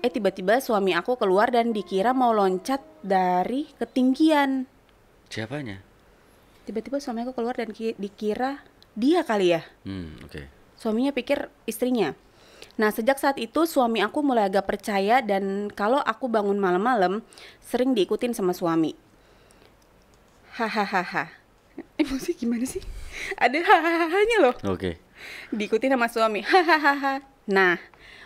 B: Tiba-tiba suami aku keluar dan dikira mau loncat dari ketinggian.
A: Siapanya?
B: Tiba-tiba suami aku keluar dan dikira dia kali ya.
A: Oke.
B: Suaminya pikir istrinya. Nah, sejak saat itu suami aku mulai agak percaya dan kalau aku bangun malam-malam sering diikutin sama suami. Hahaha. Emosi gimana sih? Ada hahahanya loh.
A: Oke.
B: Diikutin sama suami. Hahaha. Nah,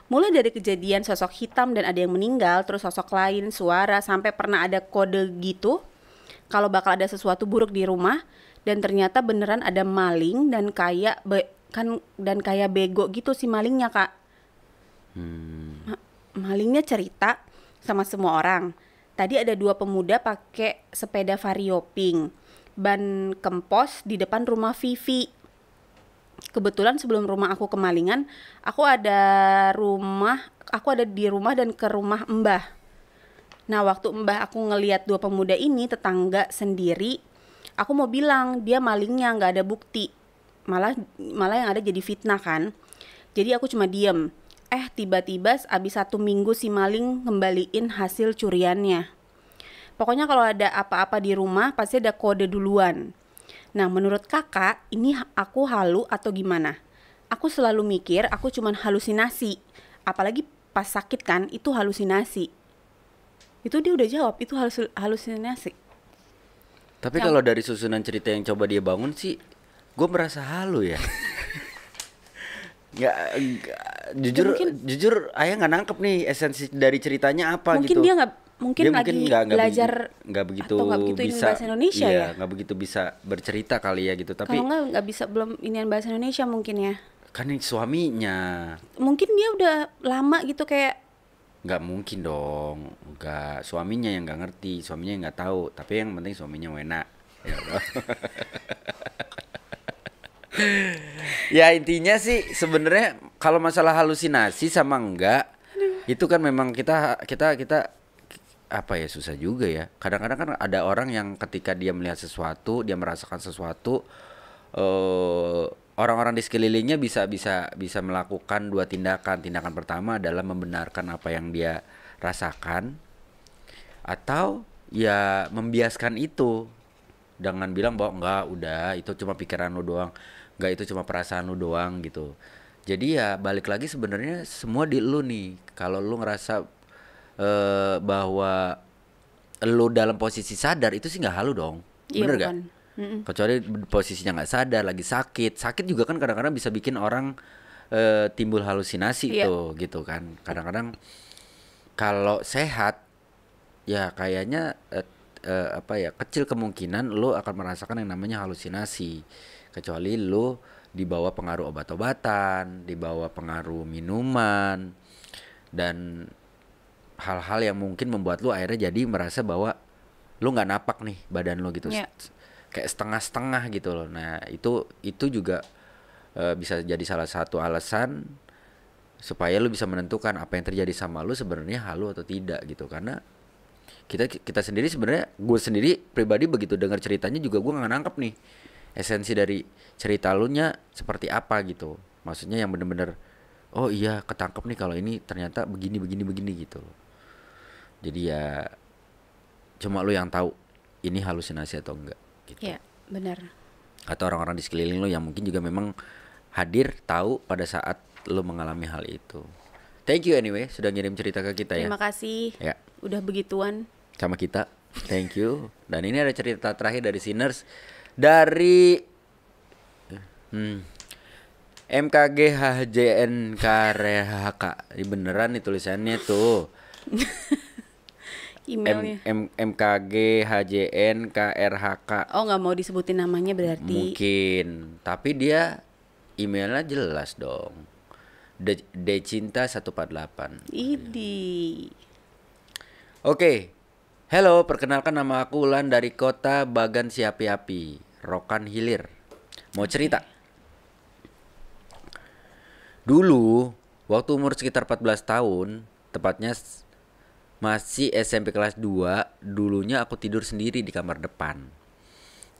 B: mulai dari kejadian sosok hitam dan ada yang meninggal, terus sosok lain, suara, sampai pernah ada kode gitu kalau bakal ada sesuatu buruk di rumah dan ternyata beneran ada maling dan kayak bego gitu si malingnya, Kak. Malingnya cerita sama semua orang. Tadi ada 2 pemuda pakai sepeda Vario pink, ban kempos di depan rumah Vivi. Kebetulan sebelum rumah aku kemalingan, aku ada di rumah dan ke rumah Mbah. Nah, waktu Mbah aku ngelihat 2 pemuda ini tetangga sendiri, aku mau bilang dia malingnya, nggak ada bukti. Malah yang ada jadi fitnah kan. Jadi aku cuma diem. Tiba-tiba abis 1 minggu si maling ngembaliin hasil curiannya. Pokoknya kalau ada apa-apa di rumah pasti ada kode duluan. Nah, menurut kakak, ini aku halu atau gimana? Aku selalu mikir aku cuman halusinasi. Apalagi pas sakit kan, itu halusinasi. Itu dia udah jawab, itu halusinasi.
A: Tapi kalau dari susunan cerita yang coba dia bangun sih, gue merasa halu ya. Jujur ayah nggak nangkep nih esensi dari ceritanya apa
B: mungkin
A: gitu.
B: Dia lagi belajar
A: nggak begitu
B: bisa bahasa Indonesia
A: iya,
B: ya.
A: Nggak begitu bisa bercerita kali ya gitu. Tapi
B: kalau nggak bisa belum inian bahasa Indonesia mungkin ya.
A: Kan ini suaminya.
B: Mungkin dia udah lama gitu kayak.
A: Nggak mungkin dong. Nggak, suaminya yang nggak ngerti, suaminya yang nggak tahu. Tapi yang penting suaminya enak. Ya intinya sih sebenarnya kalau masalah halusinasi sama enggak itu kan memang kita apa ya, susah juga ya. Kadang-kadang kan ada orang yang ketika dia melihat sesuatu, dia merasakan sesuatu, orang-orang di sekelilingnya bisa melakukan 2 tindakan. Tindakan pertama adalah membenarkan apa yang dia rasakan atau ya membiaskan itu dengan bilang bahwa enggak, udah itu cuma pikiran lu doang, enggak itu cuma perasaan lu doang gitu. Jadi ya balik lagi sebenarnya semua di lu nih. Kalau lu ngerasa bahwa lu dalam posisi sadar itu sih nggak halu dong, bener gak? Kecuali posisinya nggak sadar, lagi sakit juga kan kadang-kadang bisa bikin orang timbul halusinasi tuh gitu kan. Kadang-kadang kalau sehat ya kayaknya kecil kemungkinan lo akan merasakan yang namanya halusinasi, kecuali lo dibawa pengaruh obat-obatan, dibawa pengaruh minuman, dan hal-hal yang mungkin membuat lo akhirnya jadi merasa bahwa lo nggak napak nih badan lo gitu, kayak setengah-setengah gitu loh. Nah itu juga bisa jadi salah satu alasan supaya lo bisa menentukan apa yang terjadi sama lo sebenarnya halu atau tidak gitu. Karena kita sendiri sebenarnya, gue sendiri pribadi begitu dengar ceritanya juga gue nggak nangkep nih esensi dari cerita lu nya seperti apa gitu. Maksudnya yang bener-bener oh iya ketangkep nih kalau ini ternyata begini gitu loh. Jadi ya cuma lu yang tahu ini halusinasi atau enggak gitu.
B: Ya, benar.
A: Atau orang-orang di sekeliling lu yang mungkin juga memang hadir tahu pada saat lu mengalami hal itu. Thank you anyway sudah ngirim cerita ke kita.
B: Terima kasih. Ya. Udah begituan
A: sama kita. Thank you. Dan ini ada cerita terakhir dari Sinners dari MKG HJN KRHK. Ini beneran nih tulisannya tuh.
B: Emailnya
A: MKG HJN KRHK.
B: Oh, nggak mau disebutin namanya berarti.
A: Mungkin, tapi dia emailnya jelas dong. Decinta 148.
B: Idi.
A: Oke. Halo, perkenalkan nama aku Ulan dari kota Bagan Siapi-api, Rokan Hilir. Mau cerita? Dulu, waktu umur sekitar 14 tahun, tepatnya masih SMP kelas 2, dulunya aku tidur sendiri di kamar depan.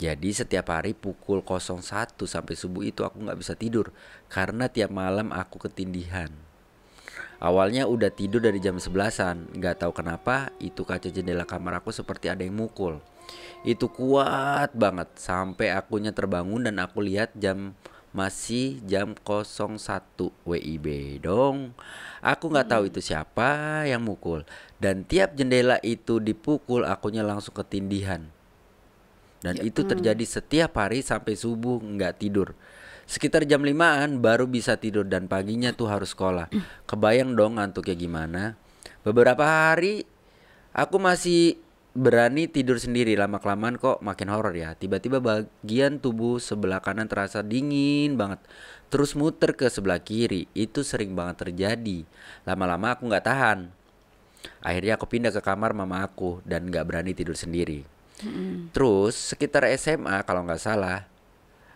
A: Jadi setiap hari pukul 01 sampai subuh itu aku gak bisa tidur, karena tiap malam aku ketindihan. Awalnya udah tidur dari jam 11-an, gak tahu kenapa itu kaca jendela kamar aku seperti ada yang mukul. Itu kuat banget, sampai akunya terbangun dan aku lihat masih jam 01 WIB dong. Aku gak tahu itu siapa yang mukul. Dan tiap jendela itu dipukul akunya langsung ketindihan. Dan itu terjadi setiap hari sampai subuh gak tidur. Sekitar jam 5-an baru bisa tidur dan paginya tuh harus sekolah. Kebayang dong ngantuknya gimana. Beberapa hari aku masih berani tidur sendiri, lama-kelamaan kok makin horor ya. Tiba-tiba bagian tubuh sebelah kanan terasa dingin banget, terus muter ke sebelah kiri. Itu sering banget terjadi. Lama-lama aku gak tahan. Akhirnya aku pindah ke kamar mama aku dan gak berani tidur sendiri. Terus sekitar SMA kalau gak salah,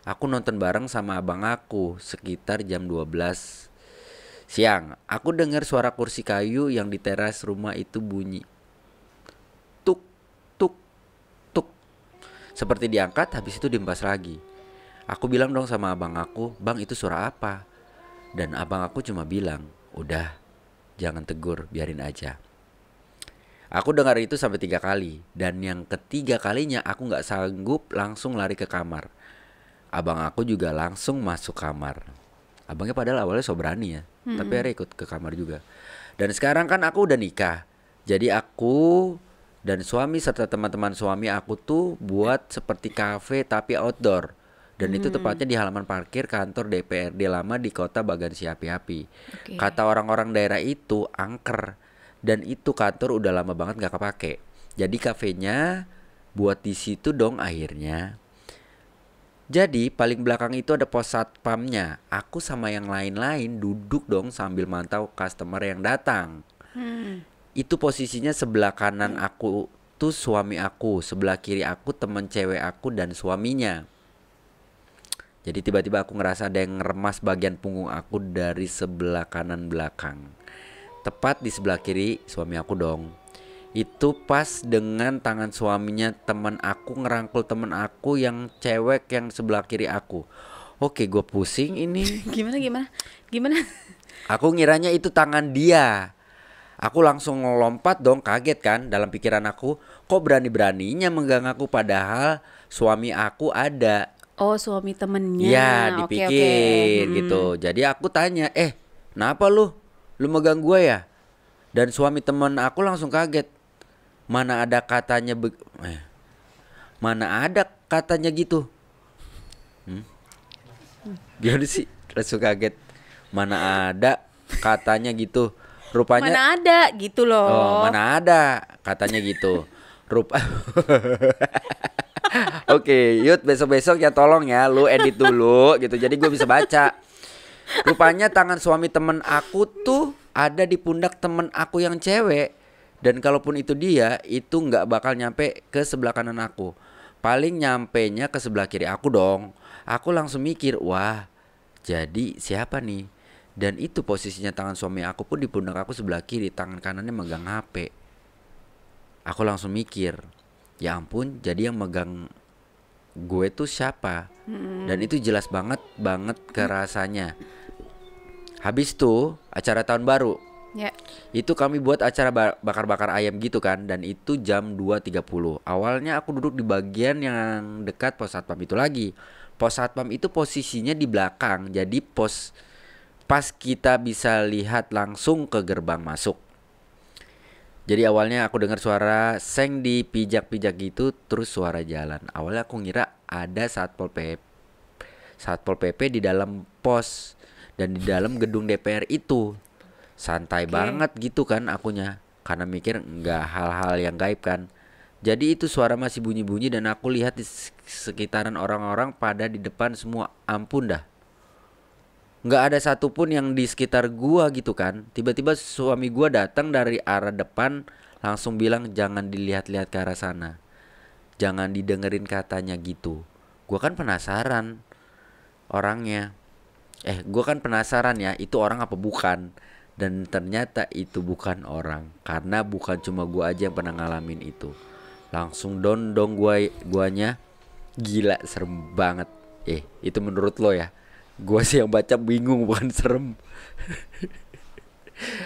A: aku nonton bareng sama abang aku sekitar jam 12 siang. Aku dengar suara kursi kayu yang di teras rumah itu bunyi. Tuk, tuk, tuk. Seperti diangkat, habis itu diempas lagi. Aku bilang dong sama abang aku, "Bang, itu suara apa?" Dan abang aku cuma bilang, "Udah, jangan tegur, biarin aja." Aku dengar itu sampai 3 kali. Dan yang ketiga kalinya aku gak sanggup, langsung lari ke kamar. Abang aku juga langsung masuk kamar. Abangnya padahal awalnya so berani ya, tapi akhirnya ikut ke kamar juga. Dan sekarang kan aku udah nikah. Jadi aku dan suami serta teman-teman suami aku tuh buat seperti kafe tapi outdoor. Dan itu tepatnya di halaman parkir kantor DPRD lama di kota Bagan Siapi-api. Kata orang-orang daerah itu angker. Dan itu kantor udah lama banget gak kepake. Jadi kafenya buat di situ dong akhirnya. Jadi paling belakang itu ada pos satpamnya. Aku sama yang lain-lain duduk dong sambil mantau customer yang datang. Itu posisinya sebelah kanan aku tuh suami aku, sebelah kiri aku temen cewek aku dan suaminya. Jadi tiba-tiba aku ngerasa ada yang ngeremas bagian punggung aku dari sebelah kanan belakang. Tepat di sebelah kiri suami aku dong. Itu pas dengan tangan suaminya teman aku ngerangkul teman aku yang cewek yang sebelah kiri aku. Oke, gue pusing ini.
B: Gimana?
A: Aku ngiranya itu tangan dia. Aku langsung ngelompat dong, kaget kan. Dalam pikiran aku, kok berani-beraninya megang aku padahal suami aku ada.
B: Oh, suami temennya.
A: Ya, dipikir gitu. Jadi aku tanya, kenapa lu megang gue ya? Dan suami temen aku langsung kaget. Mana ada katanya mana ada katanya gitu. Gimana sih? Langsung kaget. Mana ada katanya gitu. Rupanya
B: mana ada gitu loh.
A: Oh, mana ada katanya gitu. Rupa. Oke, Yud, besok-besok ya tolong ya lu edit dulu gitu. Jadi gue bisa baca. Rupanya tangan suami temen aku tuh ada di pundak temen aku yang cewek. Dan kalaupun itu dia, itu nggak bakal nyampe ke sebelah kanan aku. Paling nyampenya ke sebelah kiri aku dong. Aku langsung mikir, wah, jadi siapa nih? Dan itu posisinya tangan suami aku pun di pundak aku sebelah kiri, tangan kanannya megang HP. Aku langsung mikir, ya ampun, jadi yang megang gue tuh siapa? Dan itu jelas banget kerasanya. Habis tuh acara tahun baru.
B: Ya.
A: Itu kami buat acara bakar-bakar ayam gitu kan. Dan itu jam 2.30. Awalnya aku duduk di bagian yang dekat pos satpam itu lagi. Pos satpam itu posisinya di belakang. Jadi pas kita bisa lihat langsung ke gerbang masuk. Jadi awalnya aku dengar suara seng dipijak-pijak gitu, terus suara jalan. Awalnya aku ngira ada Satpol PP di dalam pos dan di dalam gedung DPR itu. Santai banget gitu kan akunya, karena mikir nggak hal-hal yang gaib kan. Jadi itu suara masih bunyi-bunyi dan aku lihat di sekitaran orang-orang pada di depan semua. Ampun dah, nggak ada satupun yang di sekitar gua gitu kan. Tiba-tiba suami gua datang dari arah depan, langsung bilang jangan dilihat-lihat ke arah sana, jangan didengerin katanya gitu. Gua kan penasaran orangnya. Gua kan penasaran ya, itu orang apa bukan. Dan ternyata itu bukan orang, karena bukan cuma gua aja yang pernah ngalamin itu. Langsung dong guanya. Gila, serem banget. Itu menurut lo ya? Gua sih yang baca bingung, bukan serem.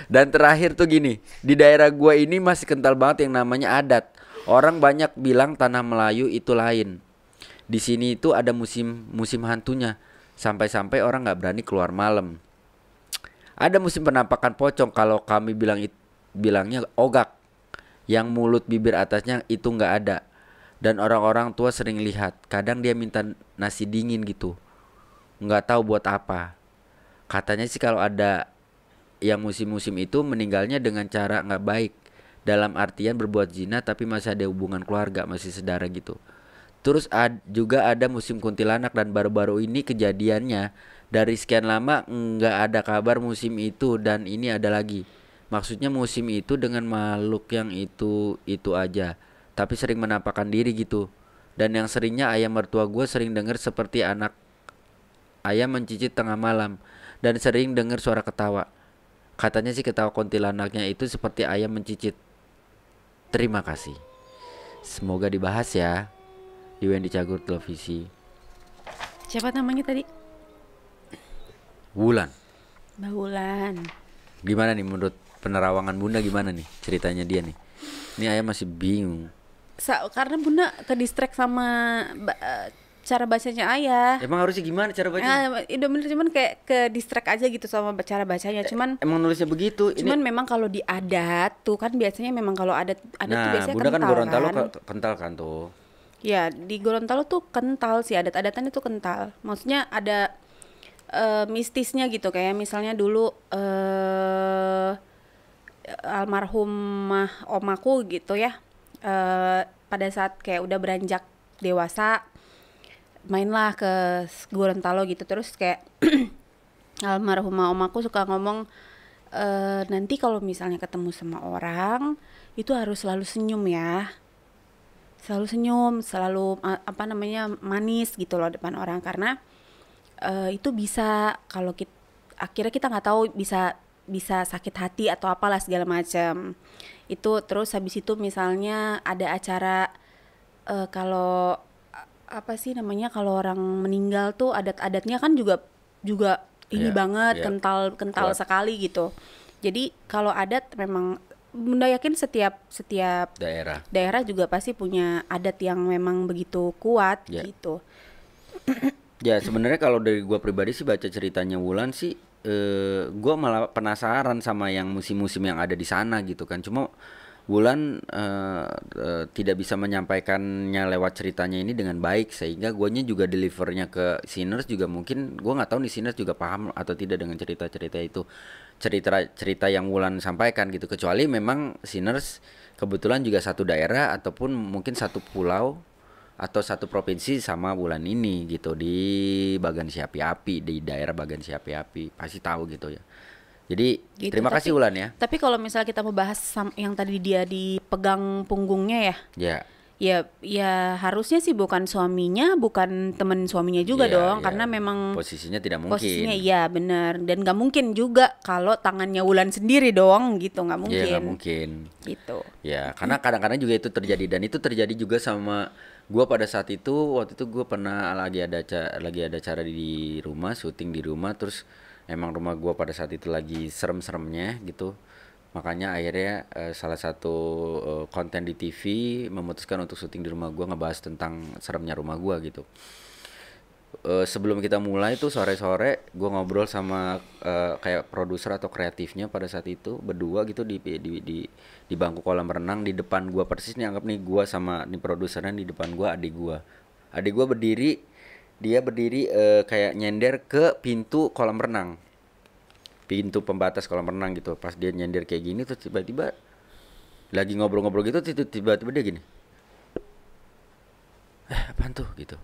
A: Dan terakhir tuh gini, di daerah gua ini masih kental banget yang namanya adat. Orang banyak bilang tanah Melayu itu lain. Di sini itu ada musim hantunya. Sampai-sampai orang nggak berani keluar malam. Ada musim penampakan pocong, kalau kami bilangnya ogak. Yang mulut bibir atasnya itu nggak ada. Dan orang-orang tua sering lihat. Kadang dia minta nasi dingin gitu. Nggak tahu buat apa. Katanya sih kalau ada yang musim-musim itu meninggalnya dengan cara nggak baik. Dalam artian berbuat zina tapi masih ada hubungan keluarga, masih saudara gitu. Terus juga ada musim kuntilanak dan baru-baru ini kejadiannya. Dari sekian lama nggak ada kabar musim itu dan ini ada lagi. Maksudnya musim itu dengan makhluk yang itu aja. Tapi sering menampakkan diri gitu. Dan yang seringnya ayam mertua gue sering dengar seperti anak ayam mencicit tengah malam. Dan sering dengar suara ketawa. Katanya sih ketawa kuntilanaknya itu seperti ayam mencicit. Terima kasih. Semoga dibahas ya di Wendy Cagur Televisi.
B: Siapa namanya tadi?
A: Wulan.
B: Mbak Wulan.
A: Gimana nih menurut penerawangan Bunda, gimana nih ceritanya dia nih? Ini ayah masih bingung.
B: Karena Bunda ke distract sama cara bacanya ayah.
A: Emang harusnya gimana cara bacanya?
B: Udah bener, cuman kayak ke distract aja gitu sama cara bacanya. Cuman
A: emang nulisnya begitu.
B: Cuman memang kalau di adat tuh kan biasanya memang kalau adat tuh biasanya
A: Bunda
B: kental
A: kan Gorontalo
B: kan.
A: kental kan tuh.
B: Ya di Gorontalo tuh kental sih, adat-adatannya tuh kental. Maksudnya ada mistisnya gitu, kayak misalnya dulu almarhumah omaku gitu ya, pada saat kayak udah beranjak dewasa mainlah ke Gorontalo gitu, terus kayak almarhumah omaku suka ngomong nanti kalau misalnya ketemu sama orang itu harus selalu senyum ya, selalu senyum, selalu manis gitu loh depan orang, karena itu bisa kalau akhirnya kita nggak tahu bisa sakit hati atau apalah segala macam itu. Terus habis itu misalnya ada acara kalau apa sih namanya, kalau orang meninggal tuh adat-adatnya kan juga ini banget kental sekali gitu. Jadi kalau adat memang Bunda yakin setiap daerah juga pasti punya adat yang memang begitu kuat gitu.
A: Ya sebenarnya kalau dari gue pribadi sih baca ceritanya Wulan sih, gue malah penasaran sama yang musim-musim yang ada di sana gitu kan. Cuma Wulan tidak bisa menyampaikannya lewat ceritanya ini dengan baik, sehingga guanya juga delivernya ke Sinners juga mungkin gue nggak tahu nih Sinners juga paham atau tidak dengan cerita-cerita itu. cerita yang Wulan sampaikan gitu, kecuali memang Sinners kebetulan juga satu daerah ataupun mungkin satu pulau atau satu provinsi sama Wulan ini gitu, di Bagan Si Api-Api, di daerah Bagan Si Api-Api pasti tahu gitu ya. Jadi
B: Gitu.
A: terima kasih Wulan ya.
B: Tapi kalau misalnya kita mau bahas yang tadi dia dipegang punggungnya ya,
A: Ya.
B: ya harusnya sih bukan suaminya, bukan teman suaminya juga
A: Iya,
B: dong,
A: iya.
B: karena memang
A: Posisinya tidak mungkin.
B: posisinya iya benar, dan nggak mungkin juga kalau tangannya Wulan sendiri dong gitu, nggak mungkin.
A: Iya, nggak mungkin.
B: Gitu.
A: Ya, karena kadang-kadang juga itu terjadi, dan itu terjadi juga sama gua pada saat itu. Waktu itu gua pernah lagi ada acara di rumah, syuting di rumah, terus emang rumah gua pada saat itu lagi serem-seremnya gitu. Makanya akhirnya salah satu konten di TV memutuskan untuk syuting di rumah gua, ngebahas tentang seremnya rumah gua gitu. Sebelum kita mulai tuh sore-sore gue ngobrol sama kayak produser atau kreatifnya pada saat itu, berdua gitu di bangku kolam renang di depan gue persis nih, anggap nih gue sama nih produsernya, di depan gue adik gue berdiri, dia berdiri kayak nyender ke pintu kolam renang, pintu pembatas kolam renang gitu. Pas dia nyender kayak gini tuh tiba-tiba lagi ngobrol-ngobrol gitu, tiba-tiba dia gini, apaan tuh gitu.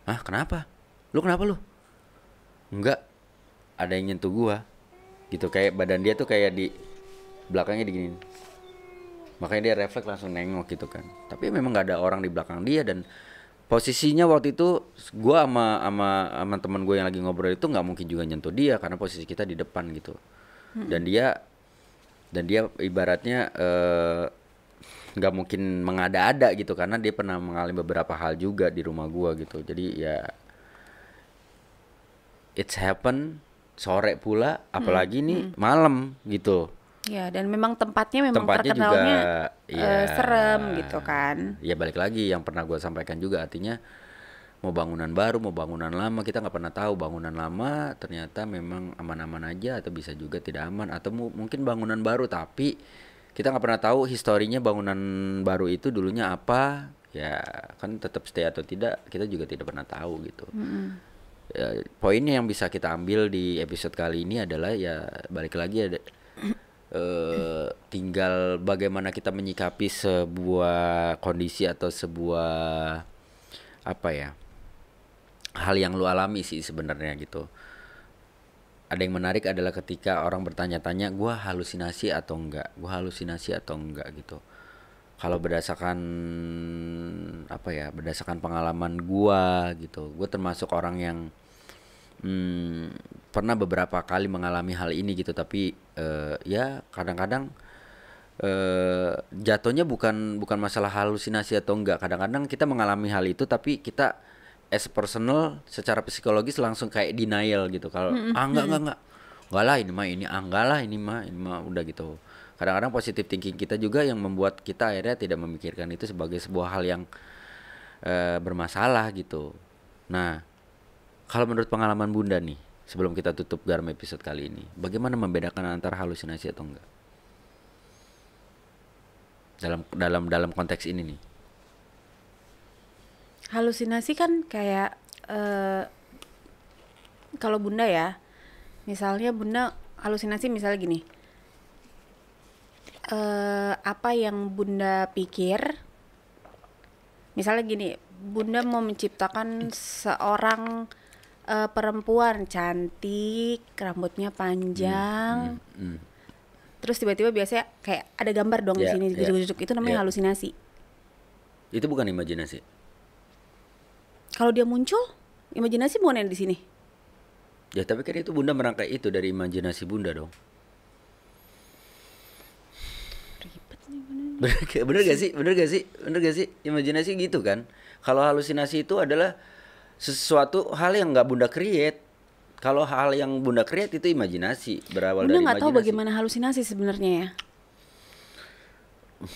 A: Hah, kenapa? Lu kenapa lu? Enggak, ada yang nyentuh gua gitu, kayak badan dia tuh kayak di belakangnya diginin. Makanya dia refleks langsung nengok gitu kan. Tapi memang nggak ada orang di belakang dia, dan posisinya waktu itu gua sama teman gue yang lagi ngobrol itu nggak mungkin juga nyentuh dia karena posisi kita di depan gitu. Dan dia ibaratnya nggak mungkin mengada-ada gitu, karena dia pernah mengalami beberapa hal juga di rumah gua gitu. Jadi ya it's happen sore pula, apalagi nih malam gitu.
B: Ya, dan memang tempatnya
A: Tempatnya
B: terkenalnya
A: ya,
B: serem gitu kan.
A: ya balik lagi yang pernah gue sampaikan juga, artinya mau bangunan baru mau bangunan lama, kita nggak pernah tahu. Bangunan lama ternyata memang aman-aman aja, atau bisa juga tidak aman, atau mungkin bangunan baru tapi kita nggak pernah tahu historinya bangunan baru itu dulunya apa, ya kan tetap stay atau tidak kita juga tidak pernah tahu gitu. Poinnya yang bisa kita ambil di episode kali ini adalah ya balik lagi ada tinggal bagaimana kita menyikapi sebuah kondisi atau sebuah apa ya, hal yang lu alami sih sebenarnya gitu. Ada yang menarik adalah ketika orang bertanya-tanya, gua halusinasi atau enggak gitu. Kalau berdasarkan apa ya, berdasarkan pengalaman gua gitu, gua termasuk orang yang pernah beberapa kali mengalami hal ini gitu. Tapi ya kadang-kadang jatuhnya bukan masalah halusinasi atau enggak. Kadang-kadang kita mengalami hal itu tapi kita as personal secara psikologis langsung kayak denial gitu. Kalau enggak lah ini mah udah gitu. Kadang-kadang positive thinking kita juga yang membuat kita akhirnya tidak memikirkan itu sebagai sebuah hal yang bermasalah gitu. Nah, kalau menurut pengalaman Bunda nih, sebelum kita tutup Garam episode kali ini, bagaimana membedakan antara halusinasi atau enggak? Dalam konteks ini nih.
B: Halusinasi kan kayak kalau Bunda ya, misalnya Bunda halusinasi misalnya gini, apa yang Bunda pikir, misalnya gini, Bunda mau menciptakan seorang perempuan cantik, rambutnya panjang, terus tiba-tiba biasanya kayak ada gambar dong di sini jujuk-jujuk, itu namanya halusinasi.
A: Itu bukan imajinasi.
B: Kalau dia muncul, imajinasi bukan ada di sini.
A: Ya tapi kan itu Bunda merangkai itu dari imajinasi Bunda dong.
B: Ribet nih
A: Bener gak sih? Imajinasi gitu kan. Kalau halusinasi itu adalah sesuatu hal yang nggak Bunda create. Kalau hal yang Bunda create itu imajinasi, berawal
B: Bunda
A: dari imajinasi.
B: Bunda nggak tahu bagaimana halusinasi sebenarnya ya.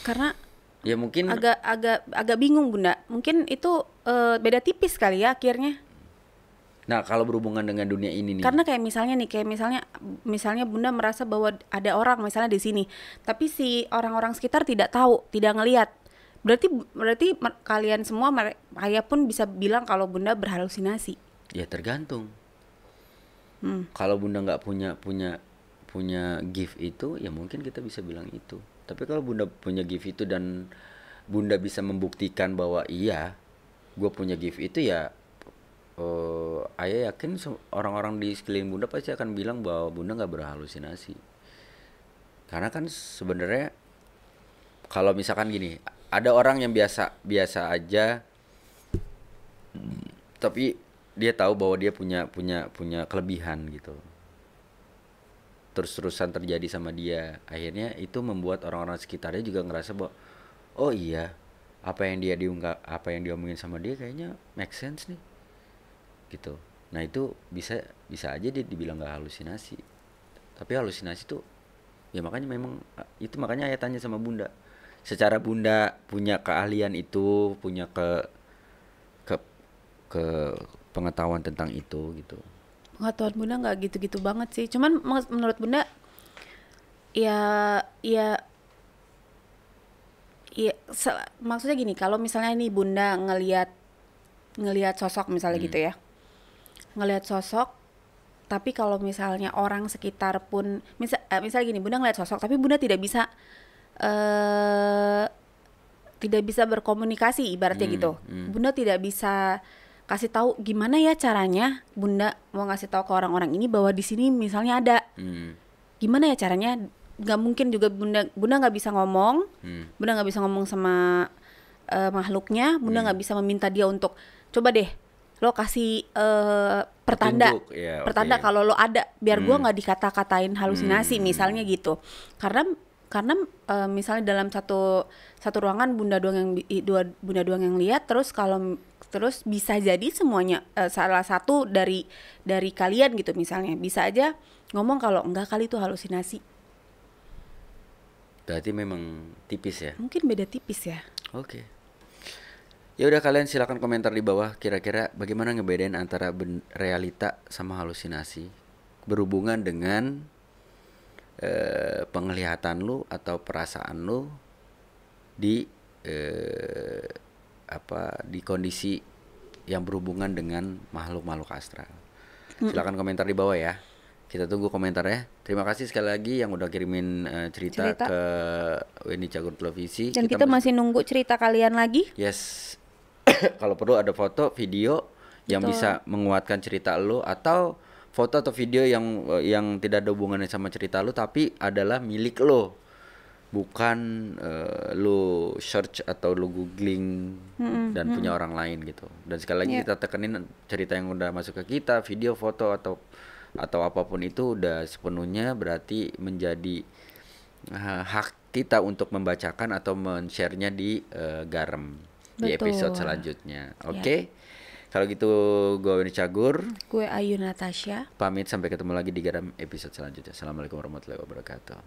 B: Karena
A: ya mungkin
B: agak bingung Bunda. Mungkin itu beda tipis kali ya akhirnya.
A: Nah, kalau berhubungan dengan dunia ini nih.
B: Karena kayak misalnya Bunda merasa bahwa ada orang misalnya di sini, tapi si orang-orang sekitar tidak tahu, tidak ngelihat. Berarti kalian semua, saya pun bisa bilang kalau Bunda berhalusinasi.
A: Ya tergantung. Kalau Bunda nggak punya punya gift itu, ya mungkin kita bisa bilang itu. Tapi kalau bunda punya gift itu dan bunda bisa membuktikan bahwa iya, gue punya gift itu, ya ayah yakin orang-orang di sekeliling bunda pasti akan bilang bahwa bunda nggak berhalusinasi. Karena kan sebenarnya kalau misalkan gini, ada orang yang biasa aja, tapi dia tahu bahwa dia punya kelebihan gitu. Terus-terusan terjadi sama dia. Akhirnya itu membuat orang-orang sekitarnya juga ngerasa bahwa oh iya, apa yang dia omongin sama dia kayaknya make sense nih. Gitu. Nah, itu bisa aja dia dibilang nggak halusinasi. Tapi halusinasi tuh ya makanya ayah tanya sama bunda. Secara bunda punya keahlian itu, punya ke pengetahuan tentang itu gitu.
B: Pengetahuan bunda nggak gitu-gitu banget sih. Cuman menurut bunda ya maksudnya gini, kalau misalnya nih bunda ngelihat sosok misalnya gitu ya, ngelihat sosok, tapi kalau misalnya orang sekitar pun misal gini, bunda ngelihat sosok tapi bunda tidak bisa berkomunikasi ibaratnya gitu. Bunda tidak bisa kasih tahu gimana ya caranya bunda mau ngasih tahu ke orang-orang ini bahwa di sini misalnya ada. Gimana ya caranya? Nggak mungkin juga bunda nggak bisa ngomong. Bunda nggak bisa ngomong sama makhluknya. Bunda nggak bisa meminta dia untuk coba deh lo kasih pertanda kalau lo ada, biar gua nggak dikata-katain halusinasi misalnya gitu. Karena misalnya dalam satu ruangan bunda doang yang lihat, terus bisa jadi semuanya salah satu dari kalian gitu misalnya bisa aja ngomong kalau enggak kali itu halusinasi.
A: Berarti memang tipis ya?
B: Mungkin beda tipis ya.
A: Oke. Ya udah, kalian silakan komentar di bawah kira-kira bagaimana ngebedain antara realita sama halusinasi berhubungan dengan penglihatan lu atau perasaan lu di di kondisi yang berhubungan dengan makhluk-makhluk astral. Silakan komentar di bawah ya. Kita tunggu komentarnya. Terima kasih sekali lagi yang udah kirimin cerita ke Weni Cagur Televisi.
B: Dan kita masih nunggu cerita kalian lagi.
A: Yes. Kalau perlu ada foto, video yang bisa menguatkan cerita lu, atau foto atau video yang tidak ada hubungannya sama cerita lu tapi adalah milik lo. Bukan lu search atau lu googling dan punya orang lain gitu. Dan sekali lagi kita tekenin, cerita yang udah masuk ke kita, video, foto atau apapun itu udah sepenuhnya berarti menjadi hak kita untuk membacakan atau men-share-nya di Garam di episode selanjutnya. Oke. Kalau gitu gue Weni Cagur,
B: gue Ayu Natasha,
A: pamit, sampai ketemu lagi di Garam episode selanjutnya. Assalamualaikum warahmatullahi wabarakatuh.